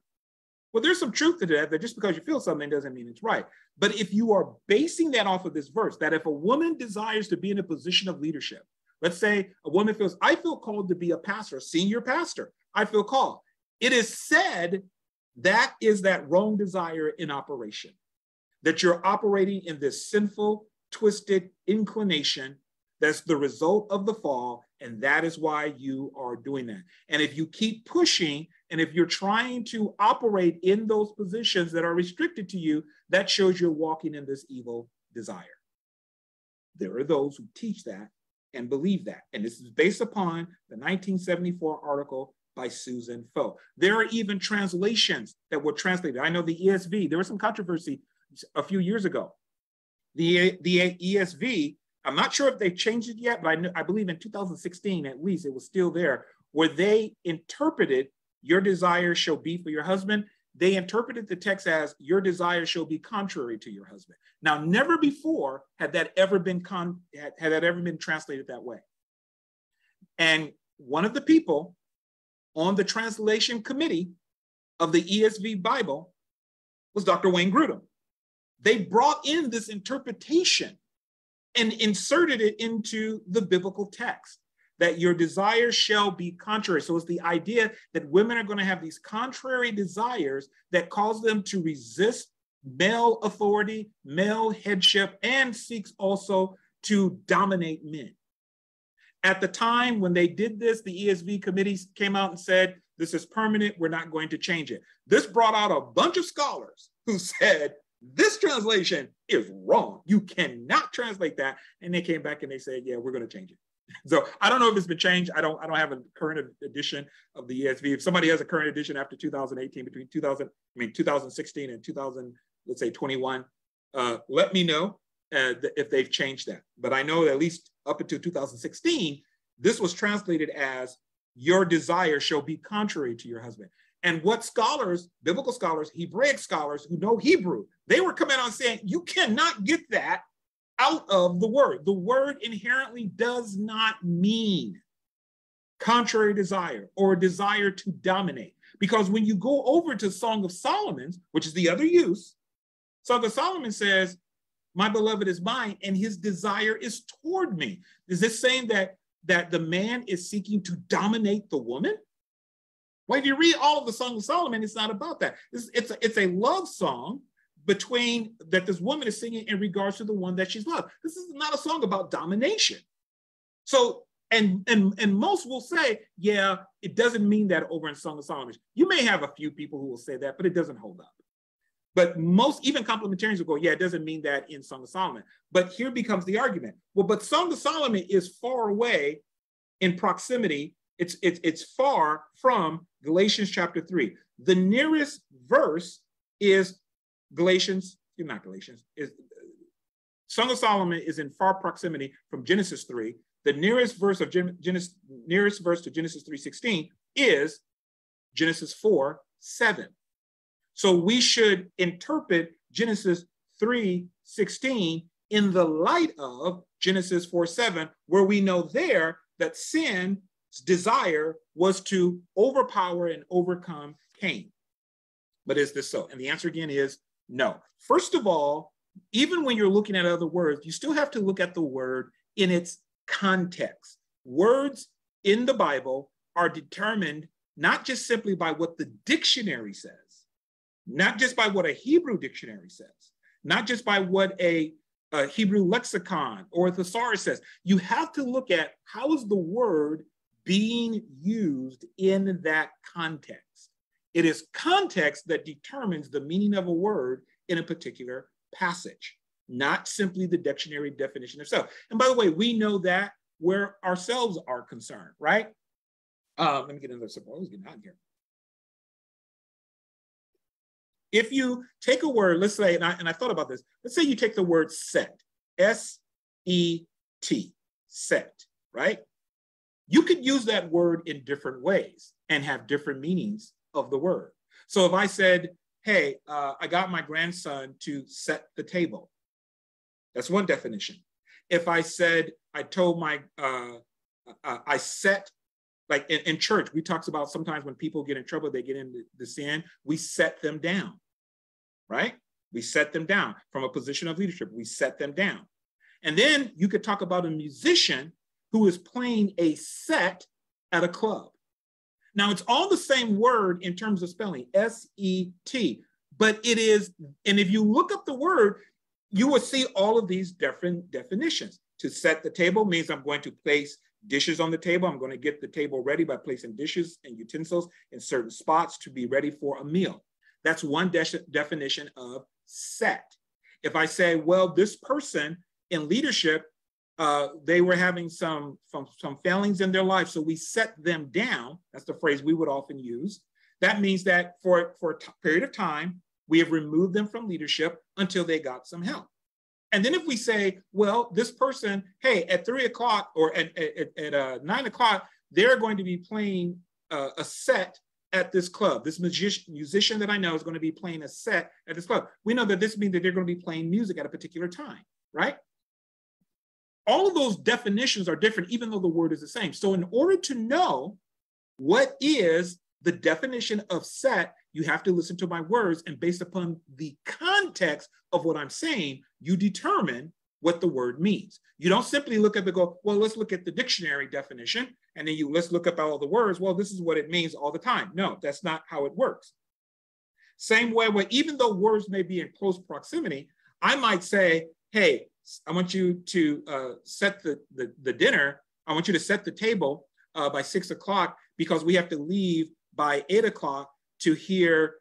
Well, there's some truth to that just because you feel something doesn't mean it's right. But if you are basing that off of this verse, that if a woman desires to be in a position of leadership, let's say a woman feels, I feel called to be a pastor, a senior pastor, I feel called. It is said that is that wrong desire in operation, that you're operating in this sinful, twisted inclination that's the result of the fall, and that is why you are doing that. And if you keep pushing, and if you're trying to operate in those positions that are restricted to you, that shows you're walking in this evil desire. There are those who teach that and believe that. And this is based upon the 1974 article by Susan Foe. There are even translations that were translated. I know the ESV, there was some controversy a few years ago. The ESV, I'm not sure if they changed it yet, but I believe in 2016, at least, it was still there, where they interpreted your desire shall be for your husband. They interpreted the text as your desire shall be contrary to your husband. Now, never before had that ever been translated that way. And one of the people on the translation committee of the ESV Bible was Dr. Wayne Grudem. They brought in this interpretation and inserted it into the biblical text, that your desires shall be contrary. So it's the idea that women are going to have these contrary desires that cause them to resist male authority, male headship, and seeks also to dominate men. At the time when they did this, the ESV committee came out and said, this is permanent, we're not going to change it. This brought out a bunch of scholars who said, this translation is wrong. You cannot translate that. And they came back and they said, yeah, we're going to change it. So I don't know if it's been changed. I don't have a current edition of the ESV. If somebody has a current edition after 2018, between 2016 and 2021, let me know if they've changed that. But I know that at least up until 2016, this was translated as your desire shall be contrary to your husband. And what scholars, biblical scholars, Hebraic scholars who know Hebrew, they were coming on saying, you cannot get that out of the word. The word inherently does not mean contrary desire or a desire to dominate. Because when you go over to Song of Solomon, which is the other use, Song of Solomon says, my beloved is mine and his desire is toward me. Is this saying that the man is seeking to dominate the woman? Well, if you read all of the Song of Solomon, it's not about that. It's a love song that this woman is singing in regards to the one that she's loved. This is not a song about domination. So, and most will say, yeah, it doesn't mean that over in Song of Solomon. You may have a few people who will say that, but it doesn't hold up. But most, even complementarians will go, yeah, it doesn't mean that in Song of Solomon. But here becomes the argument. Well, but Song of Solomon is far away in proximity. It's far from Galatians chapter 3. The nearest verse is Song of Solomon is in far proximity from Genesis 3. The nearest verse to Genesis 3:16 is Genesis 4:7. So we should interpret Genesis 3:16 in the light of Genesis 4:7, where we know there that sin's desire was to overpower and overcome Cain. But is this so? And the answer again is no. First of all, even when you're looking at other words, you still have to look at the word in its context. Words in the Bible are determined not just simply by what the dictionary says, not just by what a Hebrew dictionary says, not just by what a Hebrew lexicon or a thesaurus says. You have to look at how is the word being used in that context. It is context that determines the meaning of a word in a particular passage, not simply the dictionary definition itself. And by the way, we know that where ourselves are concerned, right? Let me get another sip. I was getting hot here. If you take a word, let's say, and I thought about this, let's say you take the word set, S-E-T, set, right? You could use that word in different ways and have different meanings of the word. So if I said, hey, I got my grandson to set the table, that's one definition. If I said, I told my, I set, like in church, we talk about sometimes when people get in trouble, they get into the sin, we set them down, right? We set them down from a position of leadership. We set them down. And then you could talk about a musician who is playing a set at a club. Now, it's all the same word in terms of spelling, S-E-T, but it is, and if you look up the word, you will see all of these different definitions. To set the table means I'm going to place dishes on the table. I'm going to get the table ready by placing dishes and utensils in certain spots to be ready for a meal. That's one definition of set. If I say, well, this person in leadership, they were having some failings in their life, so we set them down. That's the phrase we would often use. That means that for a period of time, we have removed them from leadership until they got some help. And then if we say, well, this person, hey, at 3 o'clock or at 9 o'clock, they're going to be playing a set at this club. This musician that I know is going to be playing a set at this club. We know that this means that they're going to be playing music at a particular time, right? All of those definitions are different, even though the word is the same. So in order to know what is the definition of set, you have to listen to my words, and based upon the context of what I'm saying, you determine what the word means. You don't simply look at the go, well, let's look at the dictionary definition, and then let's look up all the words. Well, this is what it means all the time. No, that's not how it works. Same way, where even though words may be in close proximity, I might say, hey, I want you to set the dinner. I want you to set the table by 6 o'clock because we have to leave by 8 o'clock to hear,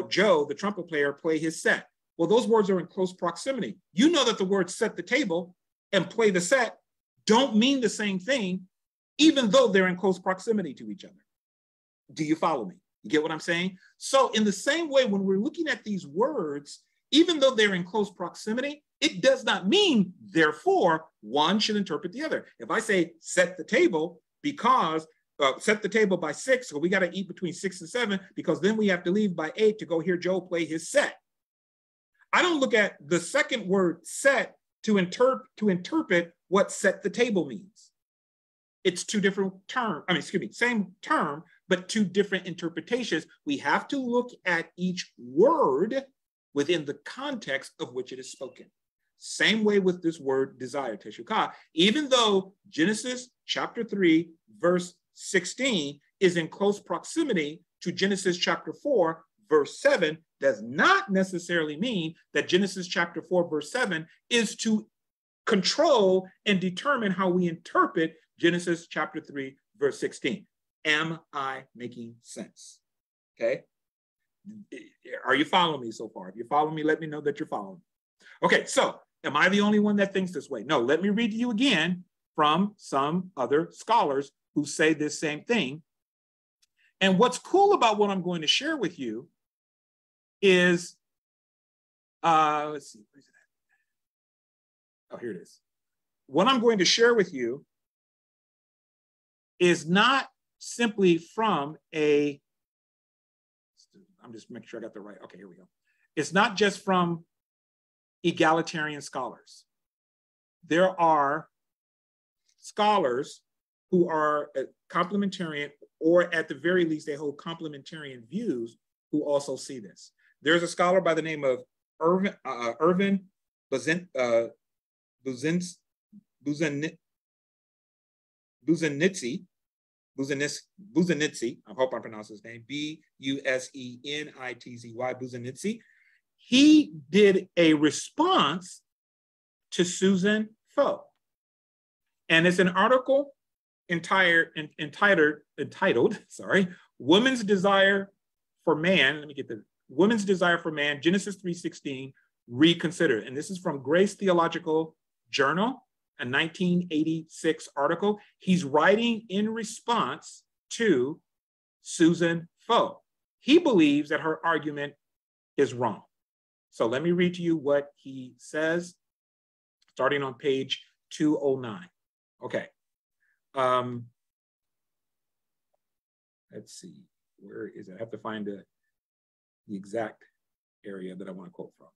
Joe, the trumpet player, play his set. Well, those words are in close proximity. You know that the words set the table and play the set don't mean the same thing, even though they're in close proximity to each other. Do you follow me? You get what I'm saying? So in the same way, when we're looking at these words, even though they're in close proximity, it does not mean, therefore, one should interpret the other. If I say set the table because set the table by 6, so we got to eat between 6 and 7 because then we have to leave by 8 to go hear Joe play his set. I don't look at the second word set to interpret what set the table means. It's two different terms, same term, but two different interpretations. We have to look at each word within the context of which it is spoken. Same way with this word desire, teshukah. Even though Genesis chapter 3, verse 16 is in close proximity to Genesis chapter 4, verse 7, does not necessarily mean that Genesis chapter 4, verse 7 is to control and determine how we interpret Genesis chapter 3, verse 16. Am I making sense? Okay. Are you following me so far? If you're following me, let me know that you're following. Okay, so am I the only one that thinks this way? No, let me read to you again from some other scholars who say this same thing. And what's cool about what I'm going to share with you is Let's see. Where's it at? Oh, here it is. What I'm going to share with you is not simply from I'm just making sure I got the right. Okay, here we go. It's not just from egalitarian scholars. There are scholars who are complementarian, or at the very least, they hold complementarian views who also see this. There's a scholar by the name of Ervin Buzenitzy. I hope I pronounced his name, Busenitzy, Buzenitzy. He did a response to Susan Foe. And it's an article entitled, Woman's Desire for Man. Let me get the Woman's Desire for Man, Genesis 3:16, Reconsidered. And this is from Grace Theological Journal, a 1986 article. He's writing in response to Susan Foe. He believes that her argument is wrong. So let me read to you what he says, starting on page 209. Okay. Let's see, where is it? I have to find the exact area that I want to quote from.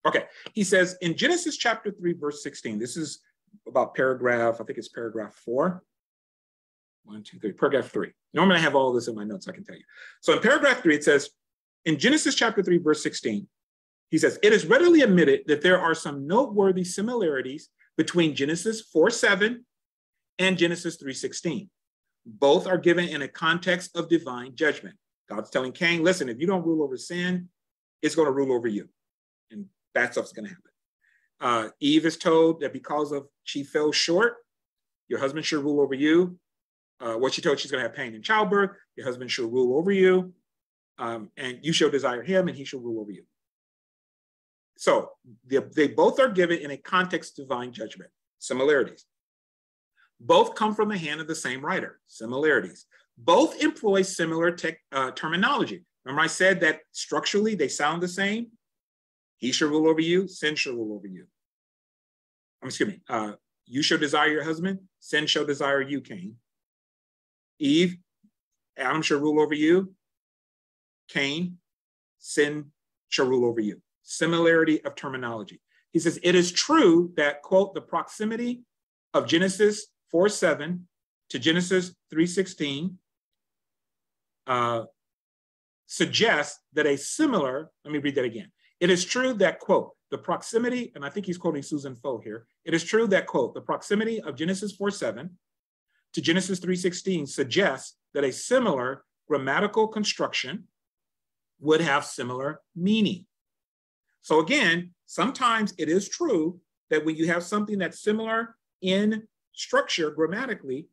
Okay, he says in Genesis chapter 3, verse 16, this is about paragraph, I think it's paragraph 4. 1, 2, 3, paragraph 3. Normally I have all this in my notes, I can tell you. So in paragraph 3, it says, in Genesis chapter 3, verse 16, he says, it is readily admitted that there are some noteworthy similarities between Genesis 4:7 and Genesis 3:16. Both are given in a context of divine judgment. God's telling Cain, listen, if you don't rule over sin, it's going to rule over you. And bad stuff's going to happen. Eve is told that because of she fell short, your husband should rule over you. What she told, she's going to have pain in childbirth. Your husband should rule over you. And you shall desire him and he shall rule over you. So they both are given in a context of divine judgment. Similarities. Both come from the hand of the same writer. Similarities. Both employ similar terminology. Remember I said that structurally they sound the same? He shall rule over you, sin shall rule over you. Excuse me. You shall desire your husband, sin shall desire you, Cain. Eve, Adam shall rule over you. Cain, sin shall rule over you. Similarity of terminology. He says, it is true that, quote, the proximity of Genesis 4:7 to Genesis 3:16 suggests that a similar, let me read that again. It is true that, quote, the proximity, and I think he's quoting Susan Foe here. It is true that, quote, the proximity of Genesis 4:7 to Genesis 3:16 suggests that a similar grammatical construction would have similar meaning. So again, sometimes it is true that when you have something that's similar in structure grammatically,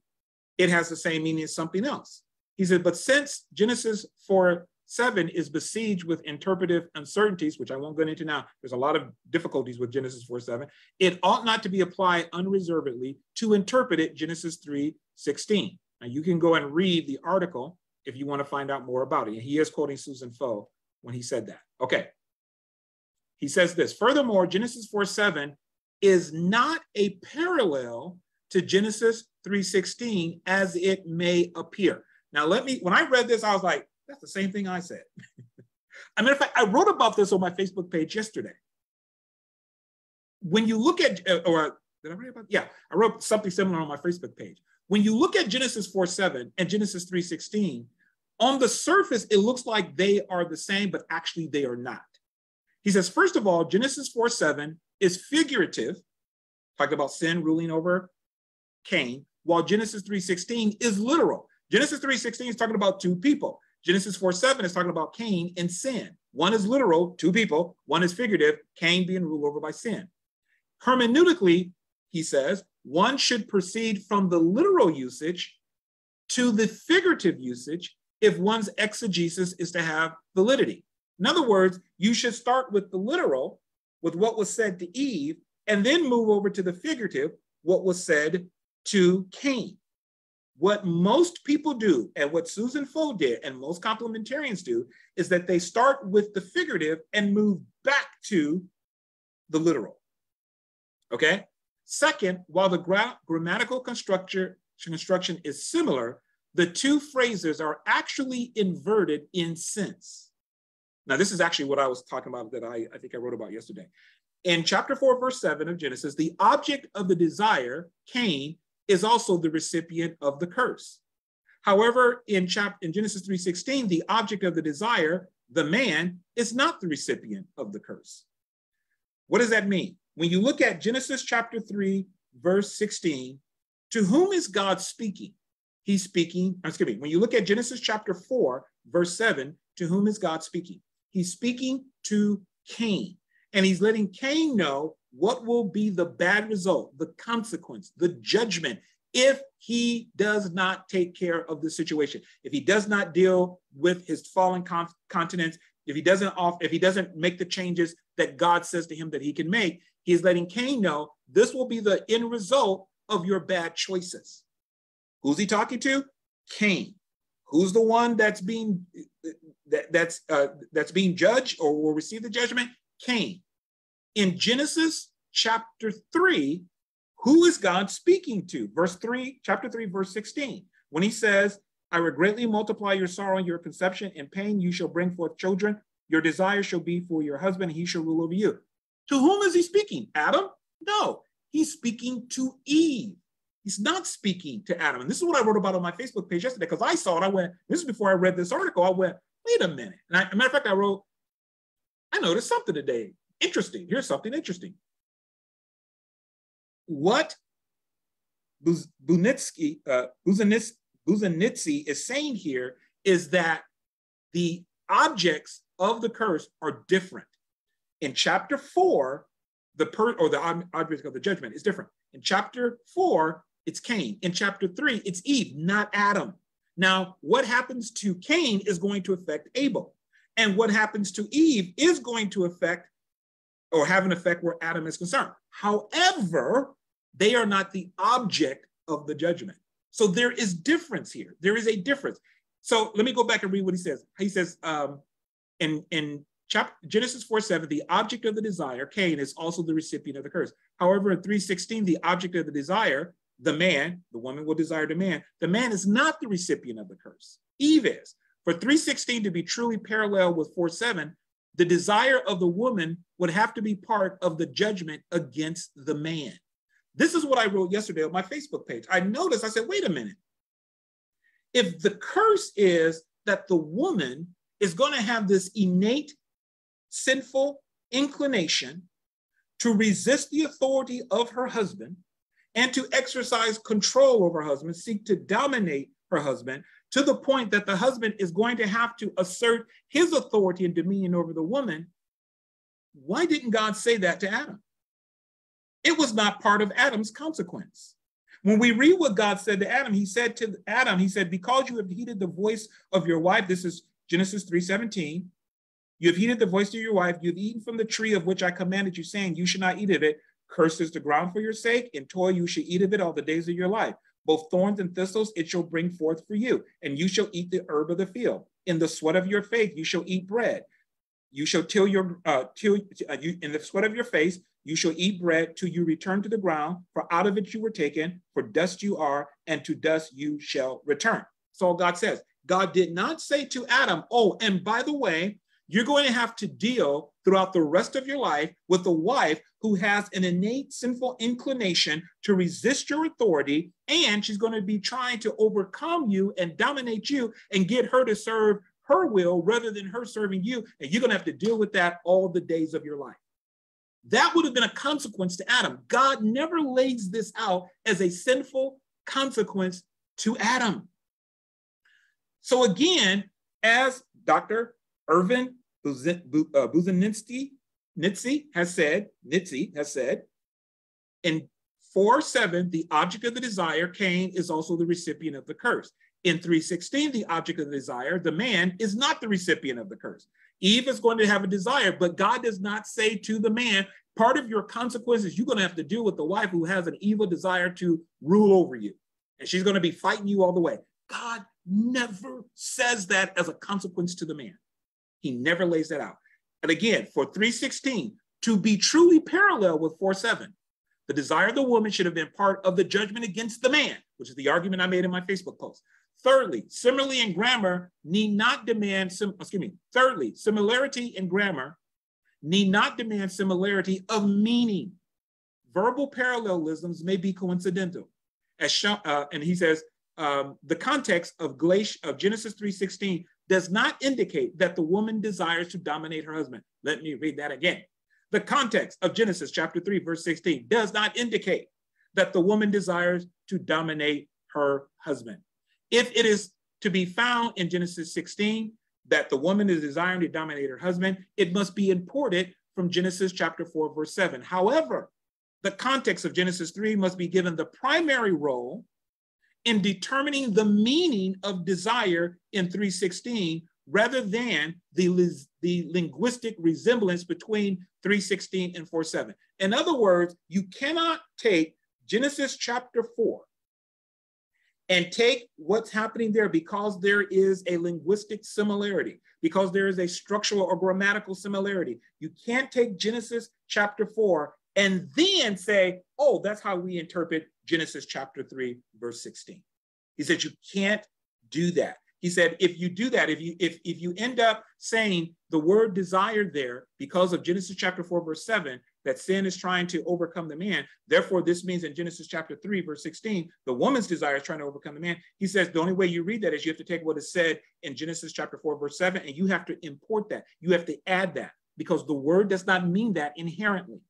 it has the same meaning as something else. He said, but since Genesis 4:7 is besieged with interpretive uncertainties, which I won't go into now, there's a lot of difficulties with Genesis 4:7, it ought not to be applied unreservedly to interpret it Genesis 3:16. Now you can go and read the article if you want to find out more about it. And he is quoting Susan Foe when he said that. Okay. He says this, furthermore, Genesis 4:7 is not a parallel to Genesis 3:16 as it may appear. Now when I read this, I was like, that's the same thing I said. I mean, in fact, I wrote about this on my Facebook page yesterday. When you look at, or did I write about? Yeah, I wrote something similar on my Facebook page. When you look at Genesis 4:7 and Genesis 3:16, on the surface, it looks like they are the same, but actually they are not. He says, first of all, Genesis 4:7 is figurative, talking about sin ruling over Cain, while Genesis 3:16 is literal. Genesis 3:16 is talking about two people. Genesis 4:7 is talking about Cain and sin. One is literal, two people. One is figurative, Cain being ruled over by sin. Hermeneutically, he says, one should proceed from the literal usage to the figurative usage if one's exegesis is to have validity. In other words, you should start with the literal, with what was said to Eve, and then move over to the figurative, what was said to Cain. What most people do, and what Susan Foe did, and most complementarians do, is that they start with the figurative and move back to the literal. Okay? Second, while the grammatical construction is similar, the two phrases are actually inverted in sense. Now, this is actually what I was talking about that I think I wrote about yesterday. In chapter 4, verse 7 of Genesis, the object of the desire, Cain, is also the recipient of the curse. However, in Genesis 3:16, the object of the desire, the man, is not the recipient of the curse. What does that mean? When you look at Genesis chapter 3, verse 16, to whom is God speaking? He's speaking, excuse me, when you look at Genesis chapter 4, verse 7, to whom is God speaking? He's speaking to Cain, and he's letting Cain know what will be the bad result, the consequence, the judgment, if he does not take care of the situation, if he does not deal with his fallen continents, if he doesn't make the changes that God says to him that he can make. He's letting Cain know this will be the end result of your bad choices. Who's he talking to? Cain. Who's the one that's being judged or will receive the judgment? Cain. In Genesis chapter 3, who is God speaking to? Chapter 3, verse 16. When he says, I will greatly multiply your sorrow and your conception. In pain you shall bring forth children. Your desire shall be for your husband, and he shall rule over you. To whom is he speaking? Adam? No, he's speaking to Eve. He's not speaking to Adam. And this is what I wrote about on my Facebook page yesterday, because I saw it. I went, this is before I read this article. I went, wait a minute. And as a matter of fact, I noticed something today. Interesting. Here's something interesting. What Buzanitsky is saying here is that the objects of the curse are different. In chapter 4, the object of the judgment is different. In chapter 4, it's Cain. In chapter 3, it's Eve, not Adam. Now, what happens to Cain is going to affect Abel. And what happens to Eve is going to affect or have an effect where Adam is concerned. However, they are not the object of the judgment. So there is difference here. There is a difference. So let me go back and read what he says. He says in Genesis 4:7, the object of the desire, Cain, is also the recipient of the curse. However, in 3:16, the object of the desire, the man, the woman will desire the man is not the recipient of the curse. Eve is. For 3:16 to be truly parallel with 4:7, the desire of the woman would have to be part of the judgment against the man. This is what I wrote yesterday on my Facebook page. I noticed, I said, wait a minute. If the curse is that the woman is going to have this innate sinful inclination to resist the authority of her husband and to exercise control over her husband, seek to dominate her husband, to the point that the husband is going to have to assert his authority and dominion over the woman, why didn't God say that to Adam? It was not part of Adam's consequence. When we read what God said to Adam, he said, because you have heeded the voice of your wife, this is Genesis 3:17, you have heeded the voice of your wife, you've eaten from the tree of which I commanded you, saying, you should not eat of it. Cursed is the ground for your sake, in toil you shall eat of it all the days of your life. Both thorns and thistles it shall bring forth for you, and you shall eat the herb of the field. In the sweat of your face you shall eat bread. You shall in the sweat of your face you shall eat bread till you return to the ground, for out of it you were taken, for dust you are, and to dust you shall return. So God says. God did not say to Adam, oh, and by the way, you're going to have to deal throughout the rest of your life with a wife who has an innate sinful inclination to resist your authority, and she's going to be trying to overcome you and dominate you and get her to serve her will rather than her serving you, and you're going to have to deal with that all the days of your life. That would have been a consequence to Adam. God never lays this out as a sinful consequence to Adam. So again, as Dr. Irvin Buzanitsky has said, in 4:7, the object of the desire, Cain, is also the recipient of the curse. In 3:16, the object of the desire, the man, is not the recipient of the curse. Eve is going to have a desire, but God does not say to the man, part of your consequences, you're going to have to deal with the wife who has an evil desire to rule over you. and she's going to be fighting you all the way. God never says that as a consequence to the man. He never lays that out. And again, for 3:16, to be truly parallel with 4:7, the desire of the woman should have been part of the judgment against the man, which is the argument I made in my Facebook post. Thirdly, similarly in grammar need not demand, thirdly, similarity in grammar need not demand similarity of meaning. Verbal parallelisms may be coincidental. As shown, and he says, the context of Genesis 3:16 does not indicate that the woman desires to dominate her husband. Let me read that again. The context of Genesis chapter 3, verse 16 does not indicate that the woman desires to dominate her husband. If it is to be found in Genesis 16 that the woman is desiring to dominate her husband, it must be imported from Genesis chapter 4, verse 7. However, the context of Genesis 3 must be given the primary role in determining the meaning of desire in 3:16 rather than the linguistic resemblance between 3:16 and 4:7. In other words, you cannot take Genesis chapter 4 and take what's happening there because there is a linguistic similarity, because there is a structural or grammatical similarity. You can't take Genesis chapter 4 and then say, oh, that's how we interpret Genesis chapter 3, verse 16. He said, you can't do that. He said, if you do that, if you end up saying the word desire there because of Genesis chapter 4, verse 7, that sin is trying to overcome the man, therefore this means in Genesis chapter 3, verse 16, the woman's desire is trying to overcome the man. He says the only way you read that is you have to take what is said in Genesis chapter 4, verse 7, and you have to import that. You have to add that because the word does not mean that inherently.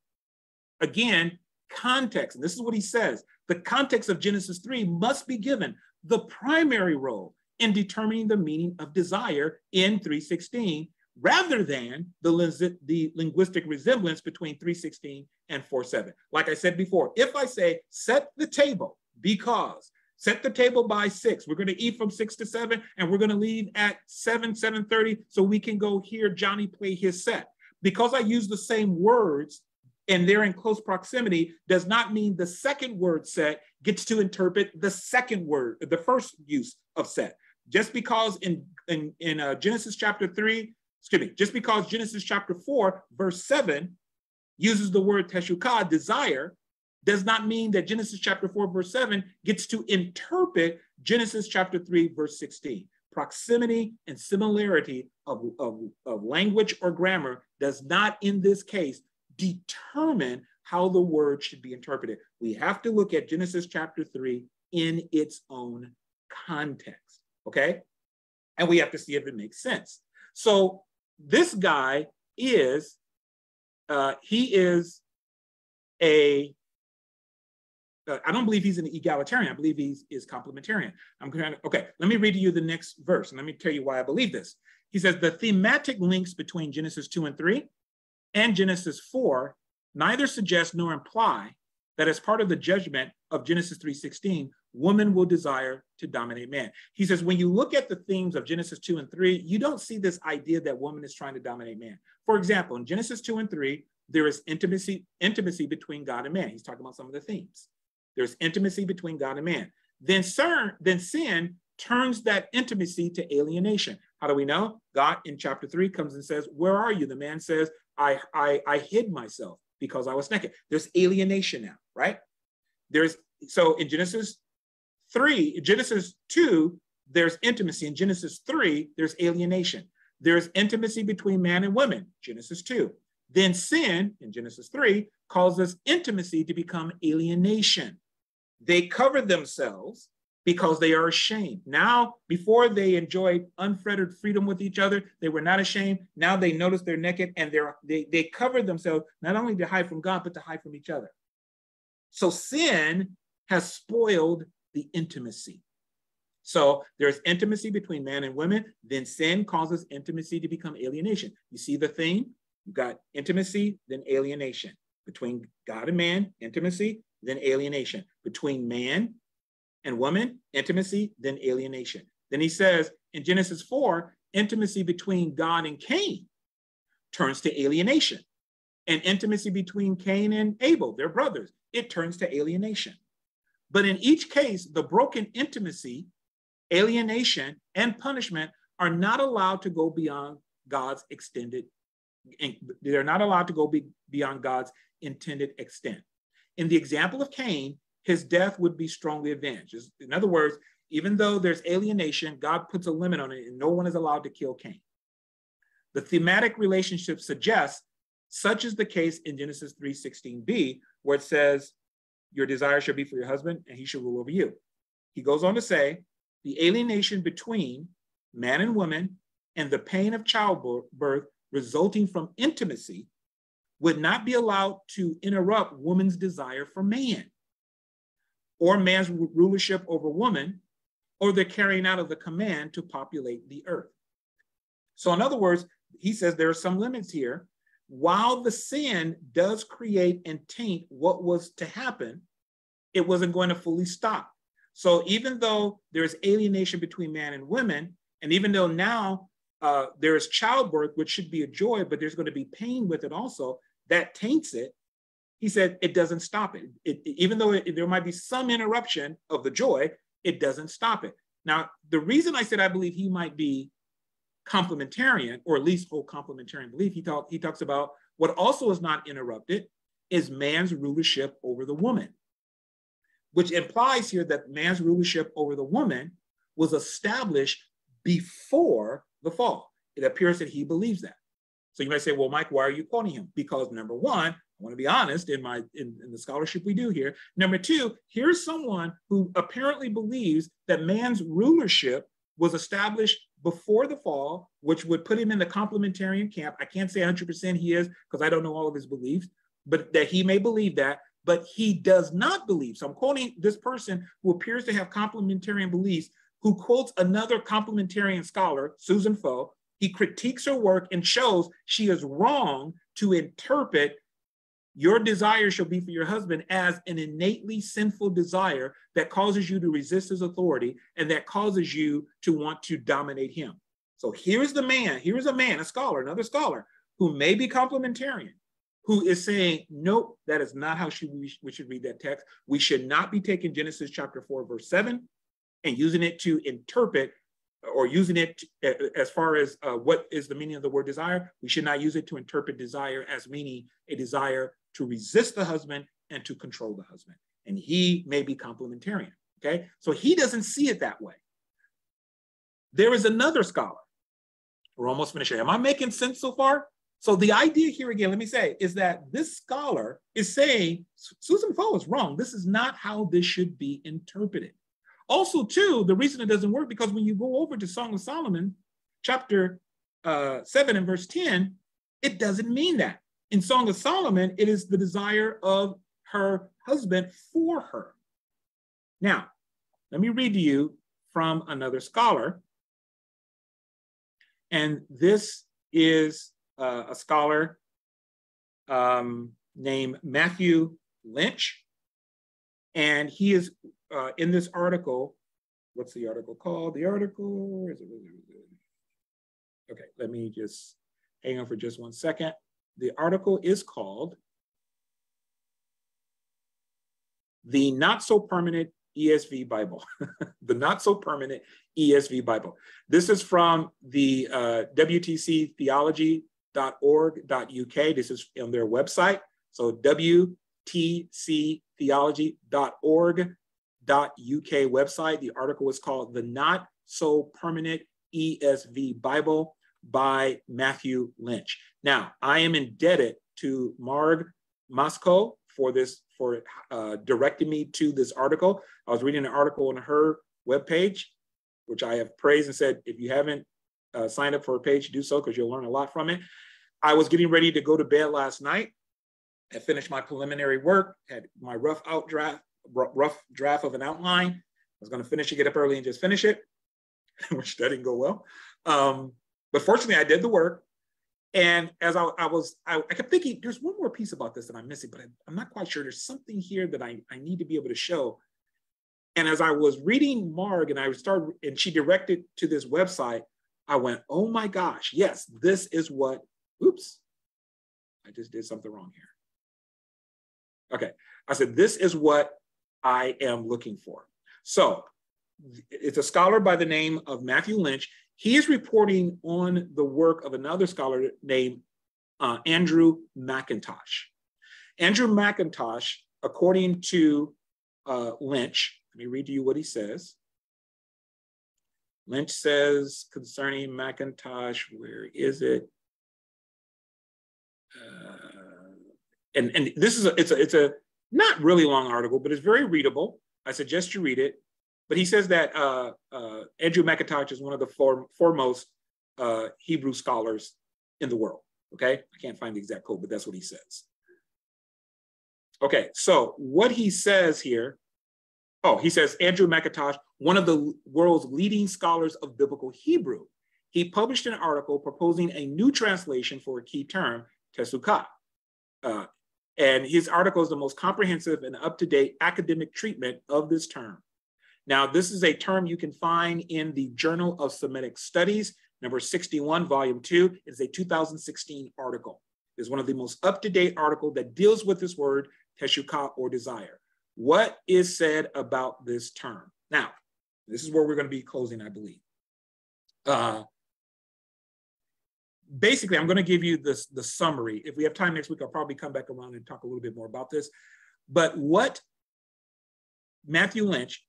Again, context, and this is what he says, the context of Genesis 3 must be given the primary role in determining the meaning of desire in 3:16, rather than the linguistic resemblance between 3:16 and 4:7. Like I said before, if I say set the table because, set the table by 6, we're going to eat from 6 to 7, and we're going to leave at 7:30, so we can go hear Johnny play his set. Because I use the same words and they're in close proximity does not mean the second word set gets to interpret the second word, the first use of set. Just because in Genesis chapter 3, just because Genesis chapter 4, verse 7 uses the word teshukah, desire, does not mean that Genesis chapter 4, verse 7 gets to interpret Genesis chapter 3, verse 16. Proximity and similarity of language or grammar does not, in this case, determine how the word should be interpreted. We have to look at Genesis chapter 3 in its own context, okay? And we have to see if it makes sense. So this guy is, he is I don't believe he's an egalitarian. I believe he is complementarian. Okay, let me read to you the next verse, and let me tell you why I believe this. He says, the thematic links between Genesis 2 and 3 and Genesis 4 neither suggest nor imply that as part of the judgment of Genesis 3:16, woman will desire to dominate man. He says, when you look at the themes of Genesis 2 and 3, you don't see this idea that woman is trying to dominate man. For example, in Genesis 2 and 3, there is intimacy between God and man. He's talking about some of the themes. There's intimacy between God and man. Then sin turns that intimacy to alienation. How do we know? God in chapter 3 comes and says, where are you? The man says, I hid myself because I was naked. There's alienation now, right? So in Genesis 2, there's intimacy. In Genesis 3, there's alienation. There's intimacy between man and woman, Genesis 2. Then sin, in Genesis 3, causes intimacy to become alienation. They cover themselves because they are ashamed. Now, before they enjoyed unfettered freedom with each other, they were not ashamed. Now they notice they're naked and they cover themselves not only to hide from God, but to hide from each other. So sin has spoiled the intimacy. So there's intimacy between man and women. Then sin causes intimacy to become alienation. You see the theme? You've got intimacy, then alienation. Between God and man, intimacy, then alienation. Between man and woman, intimacy, then alienation. Then he says in Genesis 4, intimacy between God and Cain turns to alienation. And intimacy between Cain and Abel, their brothers, it turns to alienation. But in each case, the broken intimacy, alienation, and punishment are not allowed to go beyond God's they're not allowed to go beyond God's intended extent. In the example of Cain, his death would be strongly avenged. In other words, even though there's alienation, God puts a limit on it and no one is allowed to kill Cain. The thematic relationship suggests such is the case in Genesis 3:16b, where it says, your desire shall be for your husband and he shall rule over you. He goes on to say, the alienation between man and woman and the pain of childbirth resulting from intimacy would not be allowed to interrupt woman's desire for man, or man's rulership over woman, or the carrying out of the command to populate the earth. So in other words, he says there are some limits here. While the sin does create and taint what was to happen, it wasn't going to fully stop. So even though there's alienation between man and women, and even though now there is childbirth, which should be a joy, but there's going to be pain with it also, that taints it. He said it doesn't stop it. Even though there might be some interruption of the joy, it doesn't stop it. Now, the reason I said I believe he might be complementarian, or at least hold complementarian belief, he talks about what also is not interrupted is man's rulership over the woman, which implies here that man's rulership over the woman was established before the fall. It appears that he believes that. So you might say, well, Mike, why are you quoting him? Because number one, I want to be honest in the scholarship we do here. Number two, here's someone who apparently believes that man's rulership was established before the fall, which would put him in the complementarian camp. I can't say 100% he is because I don't know all of his beliefs, but that he may believe that, but he does not believe. So I'm quoting this person who appears to have complementarian beliefs, who quotes another complementarian scholar, Susan Foe. He critiques her work and shows she is wrong to interpret your desire shall be for your husband as an innately sinful desire that causes you to resist his authority and that causes you to want to dominate him. So here's the man, here's a man, a scholar, another scholar, who may be complementarian, who is saying, nope, that is not how we should read that text. We should not be taking Genesis chapter 4, verse 7 and using it to interpret, or using it as far as what is the meaning of the word desire. We should not use it to interpret desire as meaning a desire to resist the husband and to control the husband. And he may be complementarian, okay? So he doesn't see it that way. There is another scholar. We're almost finished here. Am I making sense so far? So the idea here again, let me say, is that this scholar is saying, Susan Foe is wrong. This is not how this should be interpreted. Also, too, the reason it doesn't work, because when you go over to Song of Solomon, chapter 7 and verse 10, it doesn't mean that. In Song of Solomon, it is the desire of her husband for her. Now, let me read to you from another scholar. And this is a scholar named Matthew Lynch. And he is in this article. What's the article called? The article, okay, let me just hang on for just 1 second. The article is called The Not So Permanent ESV Bible, the Not So Permanent ESV Bible. This is from the WTCtheology.org.uk. This is on their website. So WTCtheology.org.uk website. The article is called The Not So Permanent ESV Bible by Matthew Lynch. Now, I am indebted to Marg Moscow for directing me to this article. I was reading an article on her webpage, which I have praised and said, if you haven't signed up for a page, do so because you'll learn a lot from it. I was getting ready to go to bed last night. I finished my preliminary work, had my rough draft of an outline. I was going to finish it, get up early and just finish it, which that didn't go well. But fortunately, I did the work. And as I kept thinking, there's one more piece about this that I'm missing, but I'm not quite sure. There's something here that I need to be able to show. And as I was reading Marg and she directed to this website, I went, oh my gosh, yes, this is what, oops, I just did something wrong here. Okay, I said, this is what I am looking for. So it's a scholar by the name of Matthew Lynch. He is reporting on the work of another scholar named Andrew McIntosh. Andrew McIntosh, according to Lynch, let me read to you what he says. Lynch says concerning McIntosh, where is it? And this is it's a not really long article, but it's very readable. I suggest you read it. But he says that Andrew McIntosh is one of the foremost Hebrew scholars in the world. Okay, I can't find the exact quote, but that's what he says. Okay, so what he says here, he says Andrew McIntosh, one of the world's leading scholars of biblical Hebrew. He published an article proposing a new translation for a key term, tesukah. And his article is the most comprehensive and up-to-date academic treatment of this term. Now, this is a term you can find in the Journal of Semitic Studies, number 61, volume 2. It's a 2016 article. It's one of the most up-to-date articles that deals with this word, teshukah, or desire. What is said about this term? Now, this is where we're going to be closing, I believe. Basically, I'm going to give you the summary. If we have time next week, I'll probably come back around and talk a little bit more about this. But what Matthew Lynch,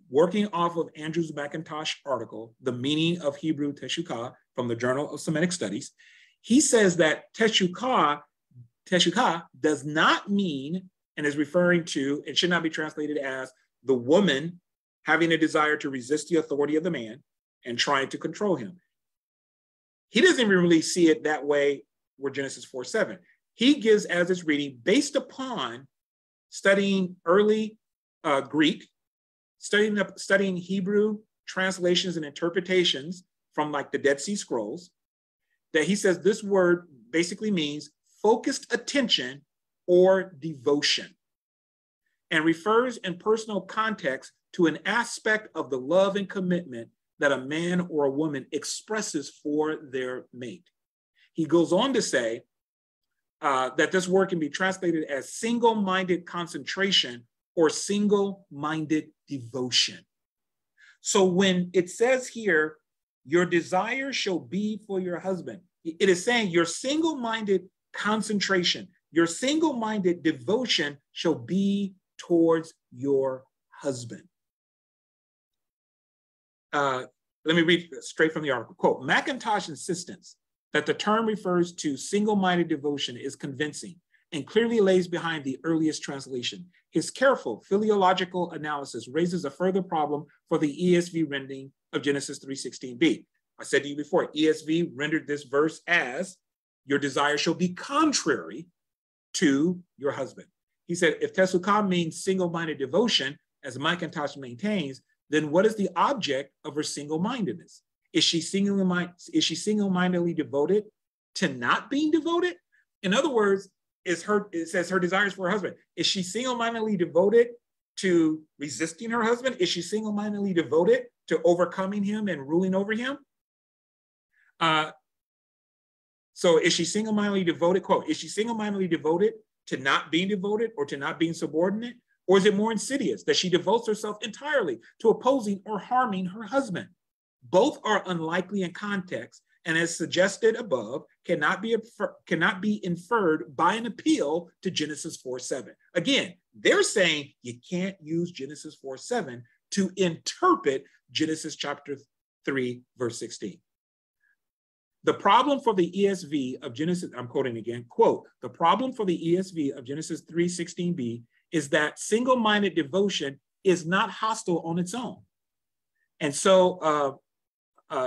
working off of Andrew McIntosh article, The Meaning of Hebrew Teshukah from the Journal of Semitic Studies, he says that teshukah does not mean, and is referring to, it should not be translated as the woman having a desire to resist the authority of the man and trying to control him. He doesn't even really see it that way where Genesis 4:7. He gives as his reading based upon studying early Greek, studying Hebrew translations and interpretations from like the Dead Sea Scrolls, that he says this word basically means focused attention or devotion, and refers in personal context to an aspect of the love and commitment that a man or a woman expresses for their mate. He goes on to say that this word can be translated as single-minded concentration or single-minded devotion. So when it says here, your desire shall be for your husband, it is saying your single-minded concentration, your single-minded devotion shall be towards your husband. Let me read straight from the article. Quote, McIntosh's insistence that the term refers to single-minded devotion is convincing and clearly lays behind the earliest translation. His careful philological analysis raises a further problem for the ESV rendering of Genesis 3:16b. I said to you before, ESV rendered this verse as, your desire shall be contrary to your husband. He said, if tesukah means single-minded devotion, as McIntosh maintains, then what is the object of her single-mindedness? Is she single-mindedly devoted to not being devoted? In other words, it says her desires for her husband. Is she single-mindedly devoted to resisting her husband? Is she single-mindedly devoted to overcoming him and ruling over him? So is she single-mindedly devoted, quote, is she single-mindedly devoted to not being devoted or to not being subordinate? Or is it more insidious that she devotes herself entirely to opposing or harming her husband? Both are unlikely in context, and as suggested above, cannot be inferred by an appeal to Genesis 4:7. Again, they're saying you can't use Genesis 4:7 to interpret Genesis chapter 3, verse 16. The problem for the ESV of Genesis, I'm quoting again, quote, the problem for the ESV of Genesis 3:16b is that single-minded devotion is not hostile on its own. And so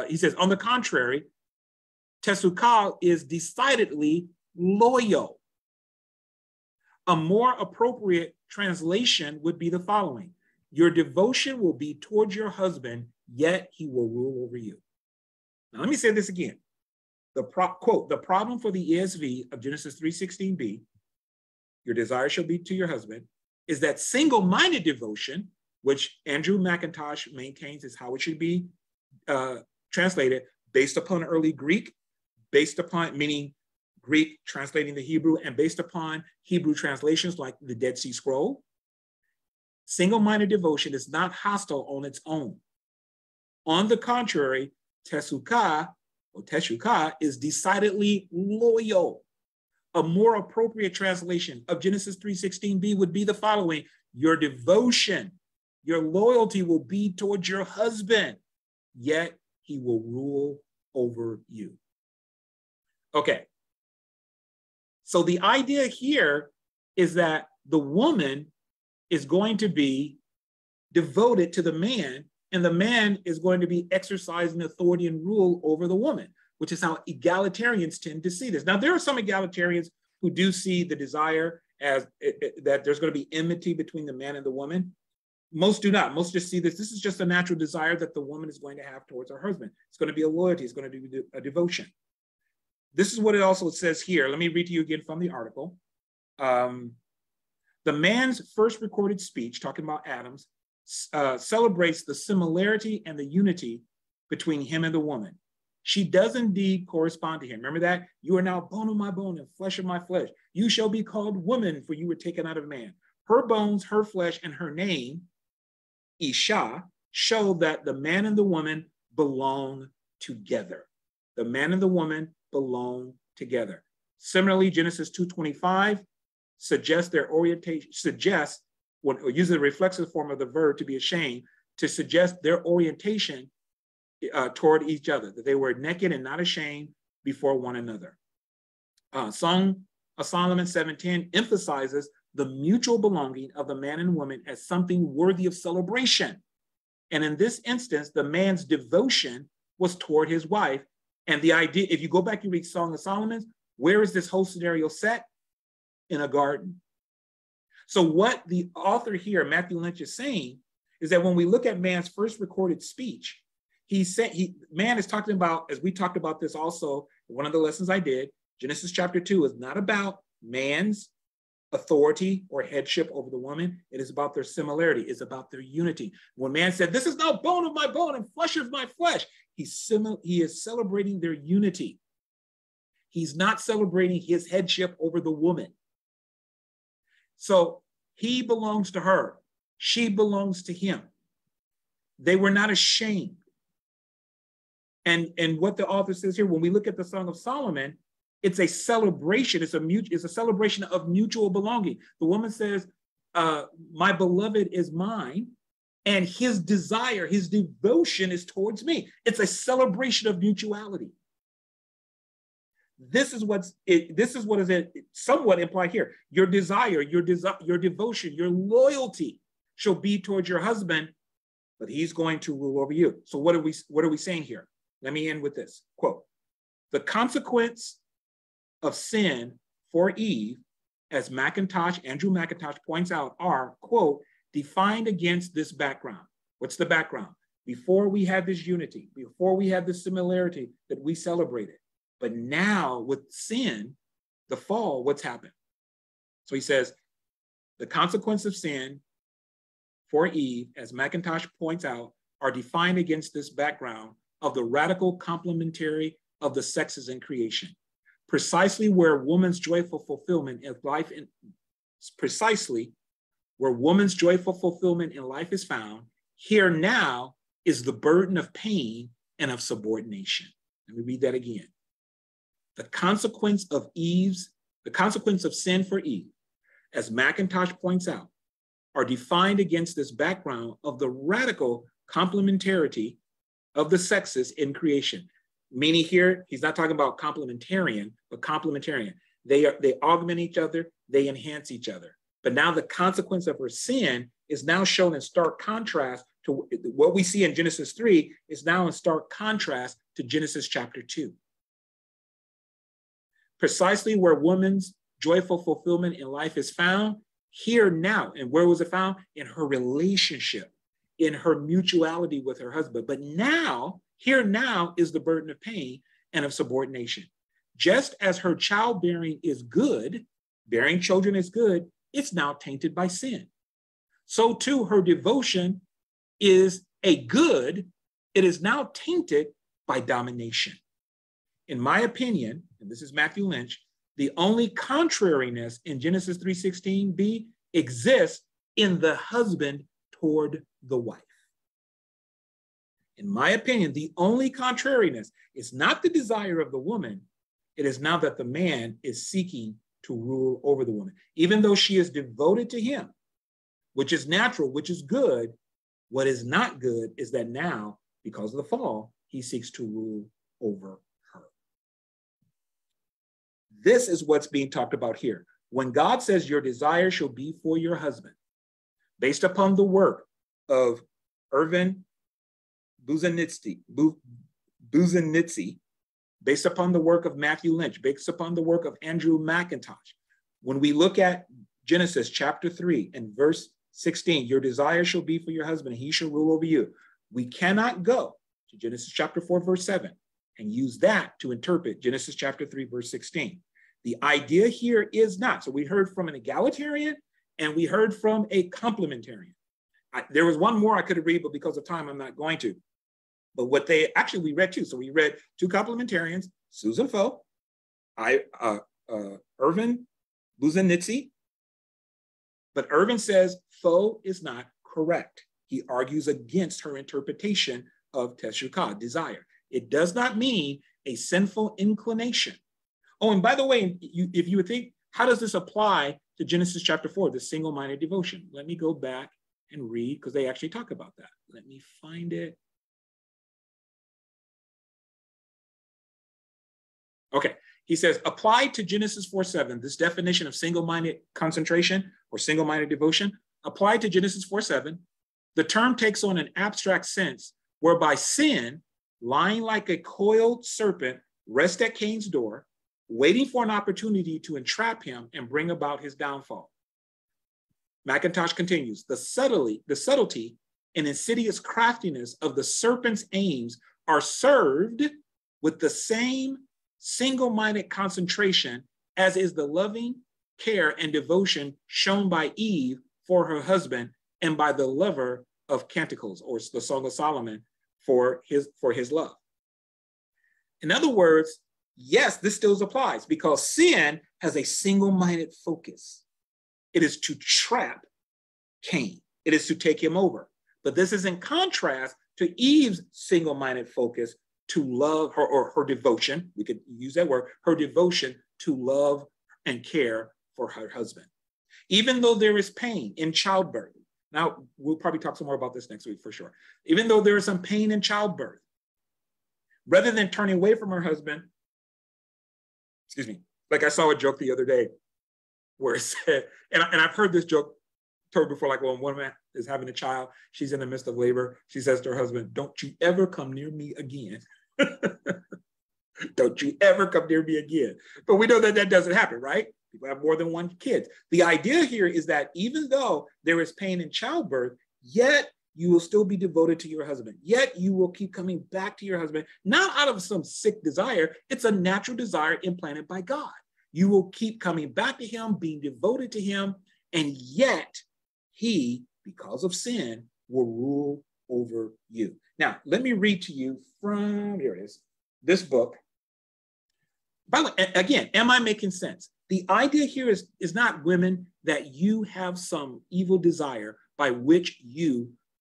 he says, on the contrary, tesukah is decidedly loyal. A more appropriate translation would be the following: your devotion will be towards your husband, yet he will rule over you. Now, let me say this again. Quote, the problem for the ESV of Genesis 3:16b, your desire shall be to your husband, is that single-minded devotion, which Andrew McIntosh maintains is how it should be translated, based upon early Greek, based upon, meaning Greek translating the Hebrew, and based upon Hebrew translations like the Dead Sea Scroll, Single-minded devotion is not hostile on its own. On the contrary, teshuka is decidedly loyal. A more appropriate translation of Genesis 3:16b would be the following: your devotion, your loyalty will be towards your husband, yet he will rule over you. Okay. So the idea here is that the woman is going to be devoted to the man, and the man is going to be exercising authority and rule over the woman, which is how egalitarians tend to see this. Now, there are some egalitarians who do see the desire as that there's going to be enmity between the man and the woman. Most do not. Most just see this. This is just a natural desire that the woman is going to have towards her husband. It's going to be a loyalty. It's going to be a devotion. This is what it also says here. Let me read to you again from the article. The man's first recorded speech, talking about Adam's, celebrates the similarity and the unity between him and the woman. She does indeed correspond to him. Remember that? You are now bone of my bone and flesh of my flesh. You shall be called woman, for you were taken out of man. Her bones, her flesh, and her name, Isha, show that the man and the woman belong together. The man and the woman belong together. Similarly, Genesis 2:25 suggests their orientation, or uses the reflexive form of the verb to be ashamed, to suggest their orientation toward each other, that they were naked and not ashamed before one another. Song of Solomon 7:10 emphasizes the mutual belonging of the man and woman as something worthy of celebration. And in this instance, the man's devotion was toward his wife. And the idea, if you go back, you read Song of Solomon, where is this whole scenario set? In a garden. So what the author here, Matthew Lynch, is saying is that when we look at man's first recorded speech, man is talking about, as we talked about this also, one of the lessons I did, Genesis chapter 2 is not about man's authority or headship over the woman. It is about their similarity. It's about their unity. When man said, this is now bone of my bone and flesh of my flesh, he is celebrating their unity. He's not celebrating his headship over the woman. So he belongs to her. She belongs to him. They were not ashamed. And what the author says here, when we look at the Song of Solomon, it's a celebration. It's a celebration of mutual belonging. The woman says, my beloved is mine, and his desire, his devotion is towards me. It's a celebration of mutuality. This is what is somewhat implied here. Your desire, your devotion, your loyalty shall be towards your husband, but he's going to rule over you. So what are we saying here? Let me end with this quote. The consequence of sin for Eve, as Andrew McIntosh points out, are, quote, defined against this background. What's the background? Before we had this unity, before we had this similarity that we celebrated. But now with sin, the fall, what's happened? So he says, the consequence of sin for Eve, as McIntosh points out, are defined against this background of the radical complementarity of the sexes in creation. Precisely where woman's joyful fulfillment in life is found, here now is the burden of pain and of subordination. Let me read that again. The consequence of sin for Eve, as McIntosh points out, are defined against this background of the radical complementarity of the sexes in creation. Meaning here, he's not talking about complementarian, but complementarian. They augment each other, they enhance each other. But now the consequence of her sin is now shown in stark contrast to what we see in Genesis 3 is now in stark contrast to Genesis chapter 2. Precisely where woman's joyful fulfillment in life is found, here now. And where was it found? In her relationship, in her mutuality with her husband. But now, here now is the burden of pain and of subordination. Just as her childbearing is good, bearing children is good, it's now tainted by sin. So too, her devotion is a good, it is now tainted by domination. In my opinion, and this is Matthew Lynch, the only contrariness in Genesis 3:16b exists in the husband toward the wife. In my opinion, the only contrariness is not the desire of the woman. It is now that the man is seeking to rule over the woman. Even though she is devoted to him, which is natural, which is good, what is not good is that now, because of the fall, he seeks to rule over her. This is what's being talked about here. When God says your desire shall be for your husband, based upon the work of Irvin Buzanitsky, based upon the work of Matthew Lynch, based upon the work of Andrew McIntosh, when we look at Genesis chapter 3 and verse 16, your desire shall be for your husband, and he shall rule over you. We cannot go to Genesis chapter 4, verse 7, and use that to interpret Genesis chapter 3, verse 16. The idea here is not. So we heard from an egalitarian and we heard from a complementarian. There was one more I could have read, but because of time, I'm not going to. But what they actually, we read two. So we read two complementarians, Susan Foe, Irvin Buzanitsky. But Irvin says Foe is not correct. He argues against her interpretation of teshukah, desire. It does not mean a sinful inclination. Oh, and by the way, if you would think, how does this apply to Genesis chapter 4, the single-minded devotion? Let me go back and read, because they actually talk about that. Let me find it. Okay, he says, applied to Genesis 4:7, this definition of single-minded concentration or single-minded devotion, applied to Genesis 4:7, the term takes on an abstract sense whereby sin, lying like a coiled serpent, rests at Cain's door, waiting for an opportunity to entrap him and bring about his downfall. McIntosh continues, the subtlety and insidious craftiness of the serpent's aims are served with the same single-minded concentration as is the loving care and devotion shown by Eve for her husband and by the lover of Canticles, or the Song of Solomon, for his love. In other words, yes, this still applies because sin has a single-minded focus. It is to trap Cain. It is to take him over. But this is in contrast to Eve's single-minded focus to love her, or her devotion, we could use that word, her devotion to love and care for her husband. Even though there is pain in childbirth, now we'll probably talk some more about this next week for sure. Even though there is some pain in childbirth, rather than turning away from her husband, like I saw a joke the other day where it said, and I've heard this joke told before, like when one woman is having a child, she's in the midst of labor, she says to her husband, don't you ever come near me again. Don't you ever come near me again. But we know that that doesn't happen, right? People have more than one kid. The idea here is that even though there is pain in childbirth, yet you will still be devoted to your husband. Yet you will keep coming back to your husband, not out of some sick desire. It's a natural desire implanted by God. You will keep coming back to him, being devoted to him, and yet he, because of sin, will rule over you. Now, let me read to you from, here it is, this book. By the way, again, am I making sense? The idea here is not, women, that you have some evil desire by which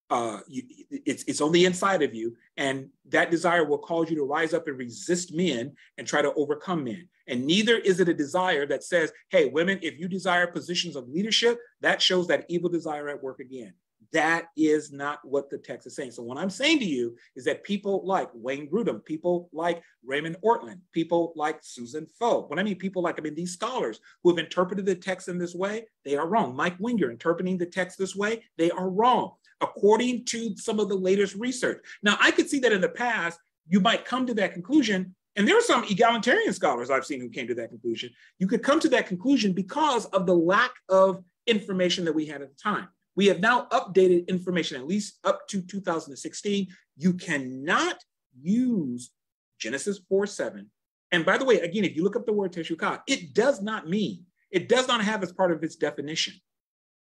it's on the inside of you, and that desire will cause you to rise up and resist men and try to overcome men. And neither is it a desire that says, hey, women, if you desire positions of leadership, that shows that evil desire at work again. That is not what the text is saying. So what I'm saying to you is that people like Wayne Grudem, people like Raymond Ortland, people like Susan Foe, when I mean people like, I mean these scholars who have interpreted the text in this way, they are wrong. Mike Winger interpreting the text this way, they are wrong, according to some of the latest research. Now, I could see that in the past, you might come to that conclusion, and there are some egalitarian scholars I've seen who came to that conclusion. You could come to that conclusion because of the lack of information that we had at the time. We have now updated information, at least up to 2016. You cannot use Genesis 4:7. And by the way, again, if you look up the word teshukah, it does not have as part of its definition,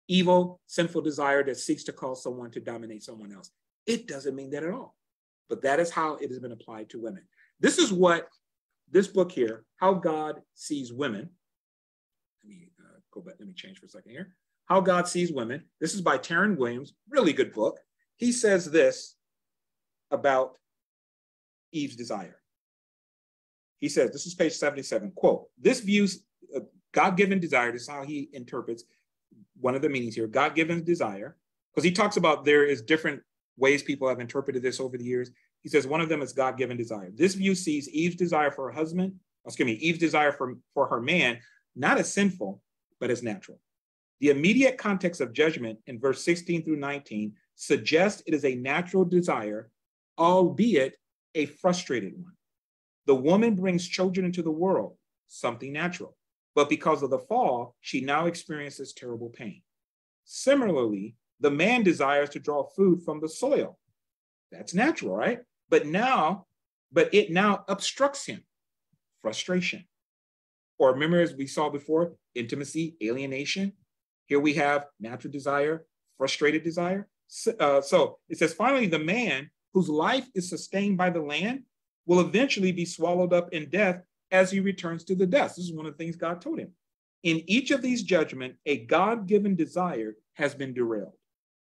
evil, sinful desire that seeks to cause someone to dominate someone else. It doesn't mean that at all. But that is how it has been applied to women. This is what this book here, How God Sees Women. Let me go back, let me change for a second here. How God Sees Women. This is by Taryn Williams, really good book. He says this about Eve's desire. He says, this is page 77, quote, this views God-given desire, this is how he interprets one of the meanings here, God-given desire, because he talks about there is different ways people have interpreted this over the years. He says one of them is God-given desire. This view sees Eve's desire for her husband, Eve's desire for her man, not as sinful, but as natural. The immediate context of judgment in verse 16 through 19 suggests it is a natural desire, albeit a frustrated one. The woman brings children into the world, something natural, but because of the fall, she now experiences terrible pain. Similarly, the man desires to draw food from the soil. That's natural, right? But it now obstructs him. Frustration. Or remember, as we saw before, intimacy, alienation. Here we have natural desire, frustrated desire. So it says, finally, the man whose life is sustained by the land will eventually be swallowed up in death as he returns to the dust. This is one of the things God told him. In each of these judgments, a God-given desire has been derailed.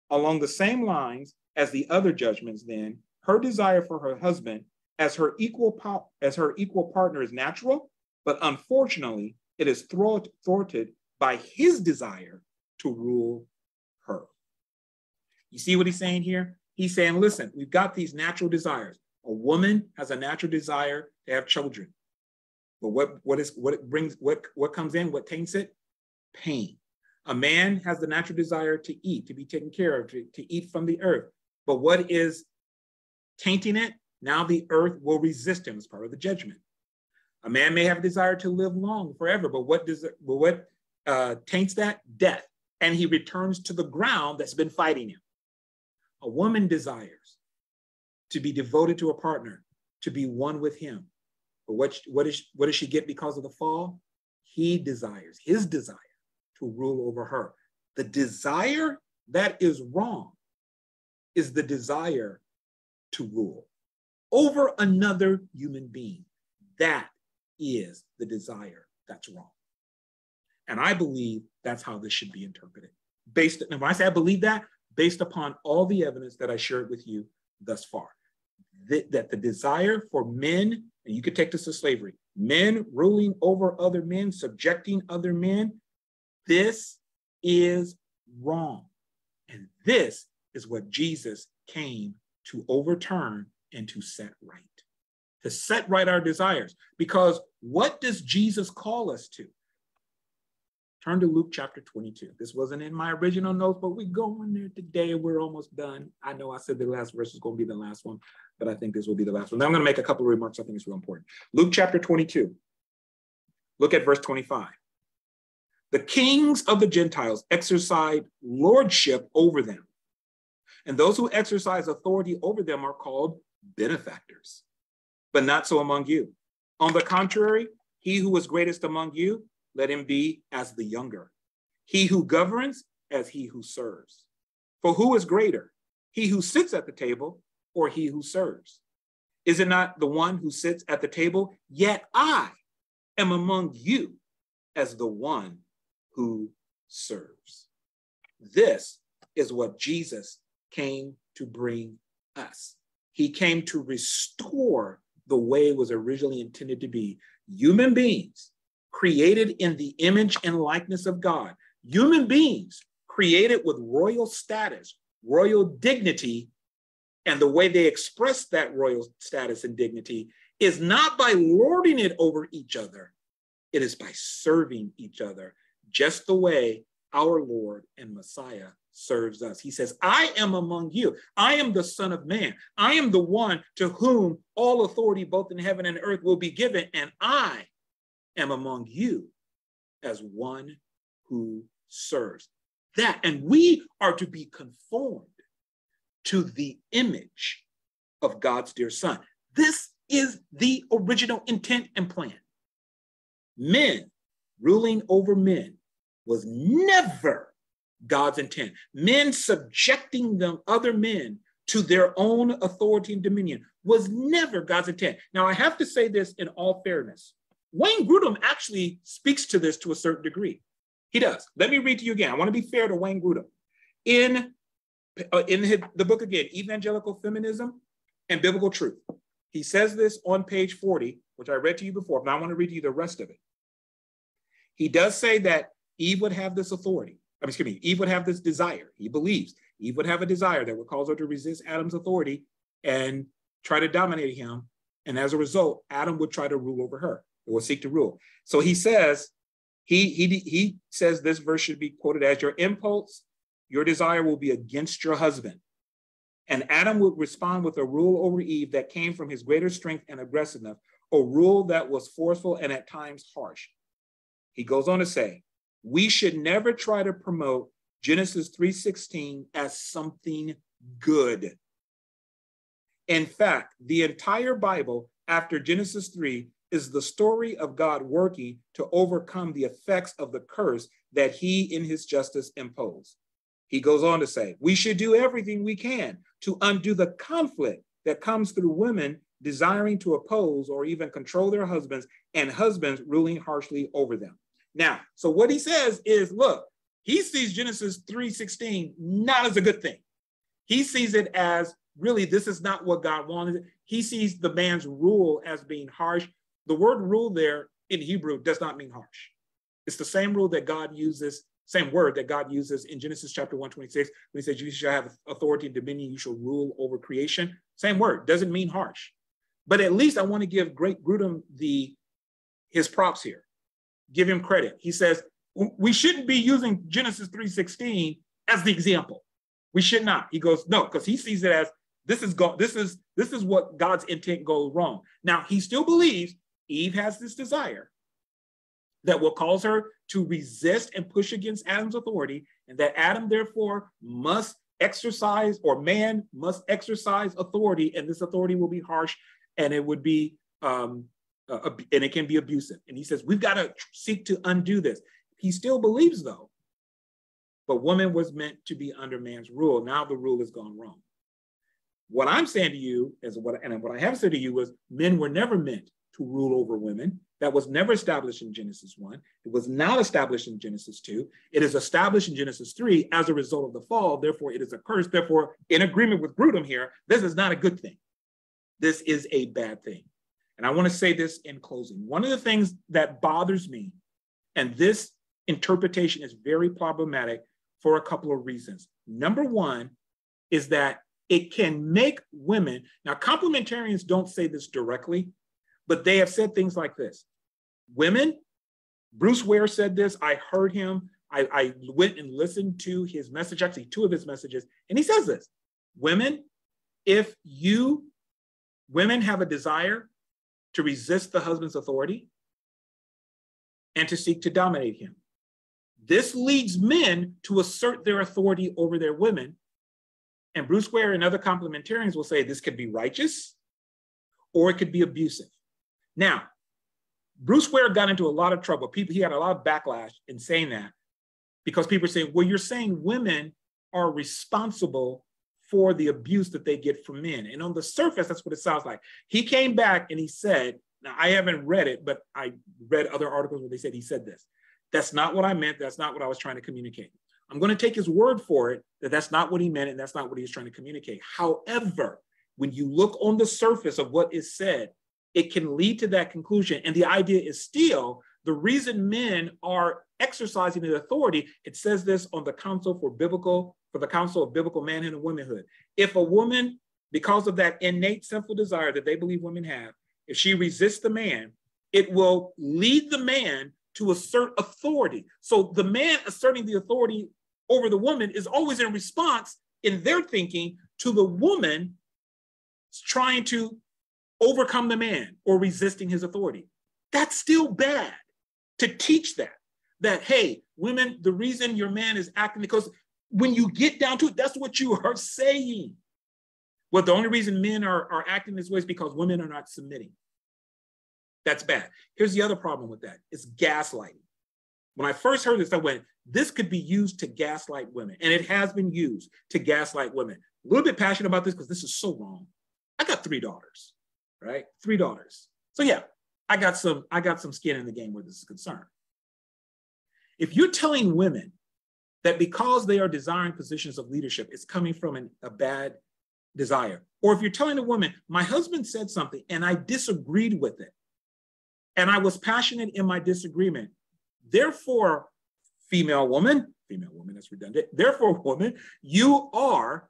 Along the same lines as the other judgments, then, her desire for her husband as her equal partner is natural, but unfortunately, it is thwarted by his desire to rule her. You see what he's saying here? He's saying, listen, we've got these natural desires. A woman has a natural desire to have children. But what comes in, what taints it? Pain. A man has the natural desire to eat, to be taken care of, to eat from the earth. But what is tainting it? Now the earth will resist him as part of the judgment. A man may have a desire to live long forever, but what taints that? Death. And he returns to the ground that's been fighting him. A woman desires to be devoted to a partner, to be one with him. But what does she get because of the fall? His desire to rule over her. The desire that is wrong is the desire to rule over another human being. That is the desire that's wrong. And I believe that's how this should be interpreted. And when I say I believe that, based upon all the evidence that I shared with you thus far, that the desire for men, and you could take this to slavery, men ruling over other men, subjecting other men, this is wrong. And this is what Jesus came to overturn and to set right. To set right our desires. Because what does Jesus call us to? Turn to Luke chapter 22. This wasn't in my original notes, but we're going there today. We're almost done. I know I said the last verse is going to be the last one, but I think this will be the last one. Now I'm going to make a couple of remarks I think is real important. Luke chapter 22. Look at verse 25. The kings of the Gentiles exercise lordship over them, and those who exercise authority over them are called benefactors, but not so among you. On the contrary, he who is greatest among you, let him be as the younger. He who governs as he who serves. For who is greater, he who sits at the table or he who serves? Is it not the one who sits at the table? Yet I am among you as the one who serves. This is what Jesus came to bring us. He came to restore the way it was originally intended to be. Human beings created in the image and likeness of God. Human beings created with royal status, royal dignity, and the way they express that royal status and dignity is not by lording it over each other. It is by serving each other, just the way our Lord and Messiah serves us. He says, I am among you. I am the Son of Man. I am the one to whom all authority, both in heaven and earth, will be given, and I am among you as one who serves. That, and we are to be conformed to the image of God's dear Son. This is the original intent and plan. Men ruling over men was never God's intent. Men subjecting other men to their own authority and dominion was never God's intent. Now, I have to say this in all fairness. Wayne Grudem actually speaks to this to a certain degree. He does. Let me read to you again. I want to be fair to Wayne Grudem. In the book again, Evangelical Feminism and Biblical Truth, he says this on page 40, which I read to you before, but I want to read to you the rest of it. He does say that Eve would have this authority. Eve would have this desire. He believes Eve would have a desire that would cause her to resist Adam's authority and try to dominate him. And as a result, Adam would try to rule over her, or would seek to rule. So he says, he says this verse should be quoted as, your impulse, your desire will be against your husband. And Adam would respond with a rule over Eve that came from his greater strength and aggressiveness, a rule that was forceful and at times harsh. He goes on to say, we should never try to promote Genesis 3:16 as something good. In fact, the entire Bible after Genesis 3 is the story of God working to overcome the effects of the curse that he in his justice imposed. He goes on to say, we should do everything we can to undo the conflict that comes through women desiring to oppose or even control their husbands and husbands ruling harshly over them. Now, so what he says is, look, he sees Genesis 3:16 not as a good thing. He sees it as, really, this is not what God wanted. He sees the man's rule as being harsh. The word rule there in Hebrew does not mean harsh. It's the same rule that God uses, same word that God uses in Genesis chapter 1:26, when he says, you shall have authority and dominion, you shall rule over creation. Same word, doesn't mean harsh. But at least I want to give Great Grudem his props here. Give him credit. He says, we shouldn't be using Genesis 3:16 as the example. We should not. He goes, no, because he sees it as, this is what God's intent goes wrong. Now, he still believes Eve has this desire that will cause her to resist and push against Adam's authority, and that Adam, therefore, must exercise, or man must exercise authority, and this authority will be harsh, and it would be, and it can be abusive. And he says, we've got to seek to undo this. He still believes, though, but woman was meant to be under man's rule. Now the rule has gone wrong. What I'm saying to you is what I have said to you was, men were never meant to rule over women. That was never established in Genesis 1. It was not established in Genesis 2. It is established in Genesis 3 as a result of the fall. Therefore, it is a curse. Therefore, in agreement with Grudem here, this is not a good thing. This is a bad thing. And I want to say this in closing. One of the things that bothers me, and this interpretation is very problematic for a couple of reasons. Number one is that it can make women, now complementarians don't say this directly, but they have said things like this. Women, Bruce Ware said this, I heard him, I went and listened to his message, actually 2 of his messages, and he says this, women, if women have a desire to resist the husband's authority and to seek to dominate him, this leads men to assert their authority over their women. And Bruce Ware and other complementarians will say this could be righteous or it could be abusive. Now, Bruce Ware got into a lot of trouble. He had a lot of backlash in saying that, because people are saying, well, you're saying women are responsible for the abuse that they get from men. And on the surface, that's what it sounds like. He came back and he said, now I haven't read it, but I read other articles where they said he said this. That's not what I meant. That's not what I was trying to communicate. I'm going to take his word for it, that that's not what he meant and that's not what he was trying to communicate. However, when you look on the surface of what is said, it can lead to that conclusion. And the idea is still the reason men are exercising their authority. It says this on the Council for the Council of Biblical Manhood and Womanhood. If a woman, because of that innate sinful desire that they believe women have, if she resists the man, it will lead the man to assert authority. So the man asserting the authority over the woman is always in response, in their thinking, to the woman trying to overcome the man or resisting his authority. That's still bad to teach that, hey, women, the reason your man is acting, because when you get down to it, that's what you are saying. Well, the only reason men are acting this way is because women are not submitting. That's bad. Here's the other problem with that. It's gaslighting. When I first heard this, I went, this could be used to gaslight women. And it has been used to gaslight women. A little bit passionate about this because this is so wrong. I got 3 daughters, right? 3 daughters. So yeah, I got some skin in the game where this is concerned. If you're telling women that because they are desiring positions of leadership, it's coming from a bad desire, or if you're telling a woman, my husband said something and I disagreed with it, and I was passionate in my disagreement, therefore, female woman, that's redundant, therefore, woman, you are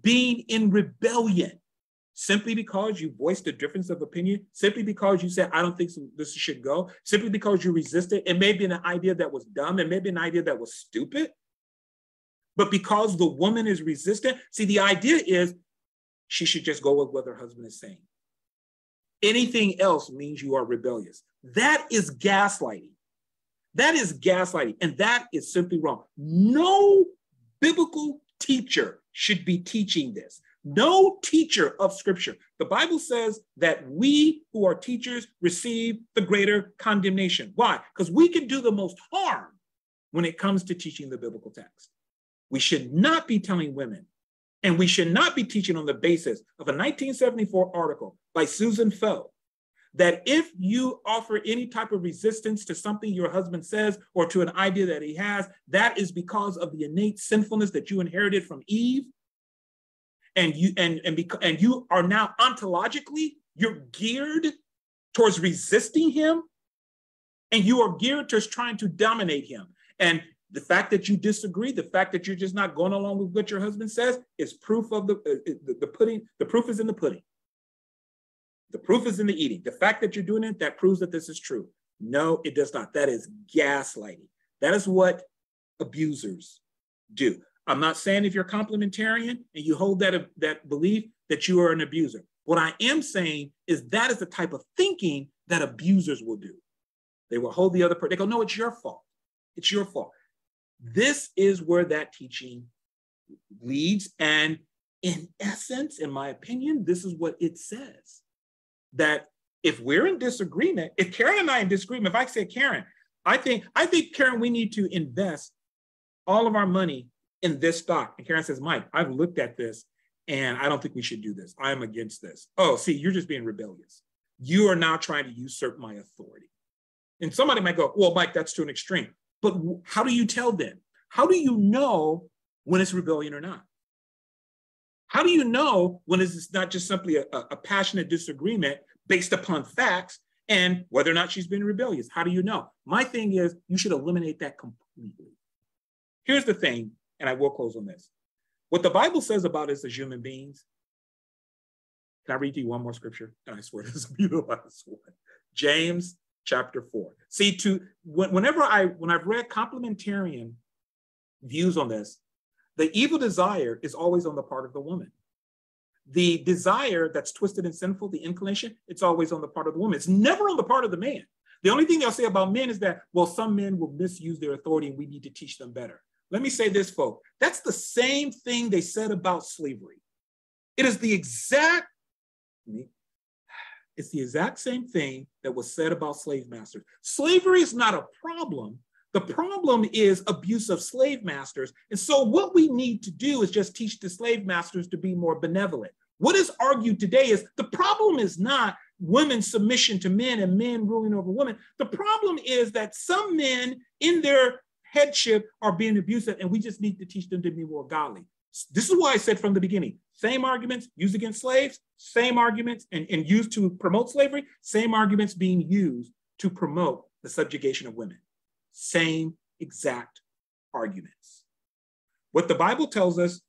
being in rebellion simply because you voiced a difference of opinion, simply because you said, I don't think this should go, simply because you resisted. It may be an idea that was dumb, it may be an idea that was stupid, but because the woman is resistant, see, the idea is she should just go with what her husband is saying. Anything else means you are rebellious. That is gaslighting. That is gaslighting, and that is simply wrong. No biblical teacher should be teaching this. No teacher of scripture. The Bible says that we who are teachers receive the greater condemnation. Why? Because we can do the most harm when it comes to teaching the biblical text. We should not be telling women, and we should not be teaching on the basis of a 1974 article by Susan Feld, that if you offer any type of resistance to something your husband says or to an idea that he has, that is because of the innate sinfulness that you inherited from Eve. And you are now ontologically, you're geared towards resisting him, and you are geared towards trying to dominate him. And the fact that you disagree, the fact that you're just not going along with what your husband says, is proof of the pudding. The proof is in the pudding. The proof is in the eating. The fact that you're doing it, that proves that this is true. No, it does not. That is gaslighting. That is what abusers do. I'm not saying if you're complementarian and you hold that belief that you are an abuser. What I am saying is that is the type of thinking that abusers will do. They will hold the other person. They go, no, it's your fault. It's your fault. This is where that teaching leads. And in essence, in my opinion, this is what it says. That if we're in disagreement, if Karen and I are in disagreement, if I say, Karen, I think, Karen, we need to invest all of our money in this stock. And Karen says, Mike, I've looked at this and I don't think we should do this. I'm against this. Oh, see, you're just being rebellious. You are now trying to usurp my authority. And somebody might go, well, Mike, that's to an extreme. But how do you tell them? How do you know when it's rebellion or not? How do you know when it's not just simply a passionate disagreement based upon facts and whether or not she's been rebellious? How do you know? My thing is, you should eliminate that completely. Here's the thing, and I will close on this. What the Bible says about us as human beings, can I read to you one more scripture? And I swear this will be the last one. James chapter 4. See, when I've read complementarian views on this, the evil desire is always on the part of the woman. The desire that's twisted and sinful, the inclination, it's always on the part of the woman. It's never on the part of the man. The only thing they'll say about men is that, well, some men will misuse their authority and we need to teach them better. Let me say this, folks. That's the same thing they said about slavery. It is the exact same thing that was said about slave masters. Slavery is not a problem. The problem is abuse of slave masters. And so what we need to do is just teach the slave masters to be more benevolent. What is argued today is the problem is not women's submission to men and men ruling over women. The problem is that some men in their headship are being abusive, and we just need to teach them to be more godly. This is why I said from the beginning, same arguments used against slaves, same arguments and used to promote slavery, same arguments being used to promote the subjugation of women. Same exact arguments. What the Bible tells us,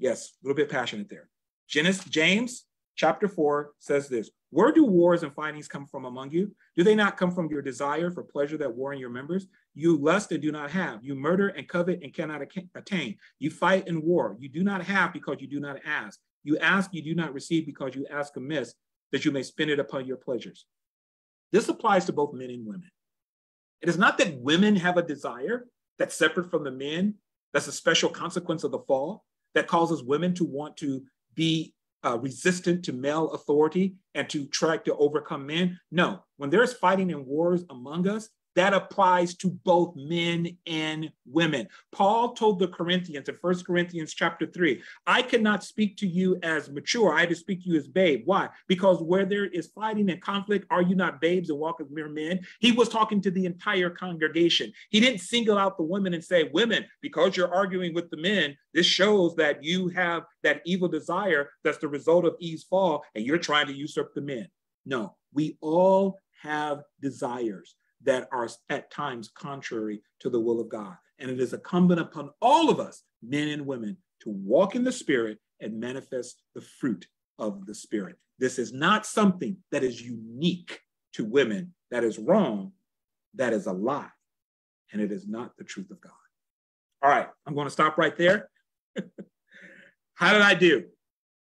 yes, a little bit passionate there. James chapter 4 says this: where do wars and fightings come from among you? Do they not come from your desire for pleasure that war in your members? You lust and do not have. You murder and covet and cannot attain. You fight and war. You do not have because you do not ask. You ask, you do not receive because you ask amiss, that you may spend it upon your pleasures. This applies to both men and women. It is not that women have a desire that's separate from the men. That's a special consequence of the fall that causes women to want to be resistant to male authority and to try to overcome men. No, when there's fighting and wars among us, That applies to both men and women. Paul told the Corinthians in 1 Corinthians chapter 3, I cannot speak to you as mature. I have to speak to you as babe. Why? Because where there is fighting and conflict, are you not babes and walk as mere men? He was talking to the entire congregation. He didn't single out the women and say, women, because you're arguing with the men, this shows that you have that evil desire that's the result of Eve's fall, and you're trying to usurp the men. No, we all have desires that are at times contrary to the will of God. And it is incumbent upon all of us, men and women, to walk in the Spirit and manifest the fruit of the Spirit. This is not something that is unique to women. That is wrong. That is a lie. And it is not the truth of God. All right, I'm going to stop right there. How did I do?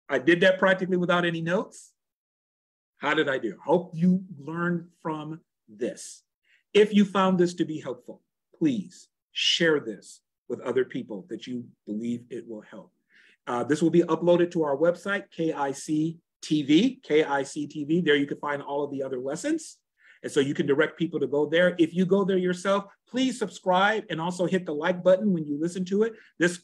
I did that practically without any notes. How did I do? Hope you learned from this. If you found this to be helpful, please share this with other people that you believe it will help. This will be uploaded to our website, KICTV. There you can find all of the other lessons. And so you can direct people to go there. If you go there yourself, please subscribe and also hit the like button when you listen to it. This,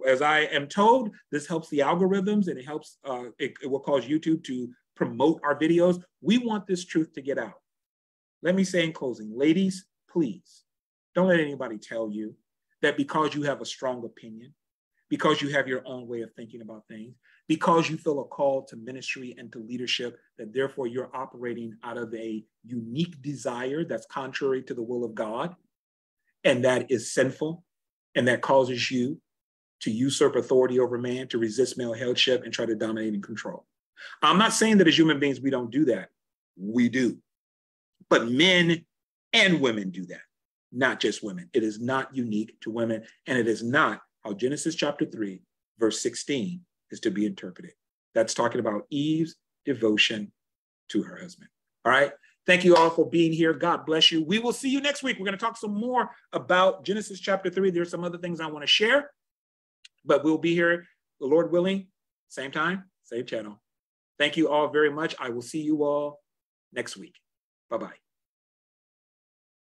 as I am told, this helps the algorithms, and it helps, it will cause YouTube to promote our videos. We want this truth to get out. Let me say in closing, ladies, please don't let anybody tell you that because you have a strong opinion, because you have your own way of thinking about things, because you feel a call to ministry and to leadership, that therefore you're operating out of a unique desire that's contrary to the will of God, and that is sinful, and that causes you to usurp authority over man, to resist male headship, and try to dominate and control. I'm not saying that as human beings we don't do that. We do. But men and women do that, not just women. It is not unique to women, and it is not how Genesis chapter 3, verse 16 is to be interpreted. That's talking about Eve's devotion to her husband. All right. Thank you all for being here. God bless you. We will see you next week. We're going to talk some more about Genesis chapter 3. There's some other things I want to share, but we'll be here, the Lord willing, same time, same channel. Thank you all very much. I will see you all next week. Bye-bye.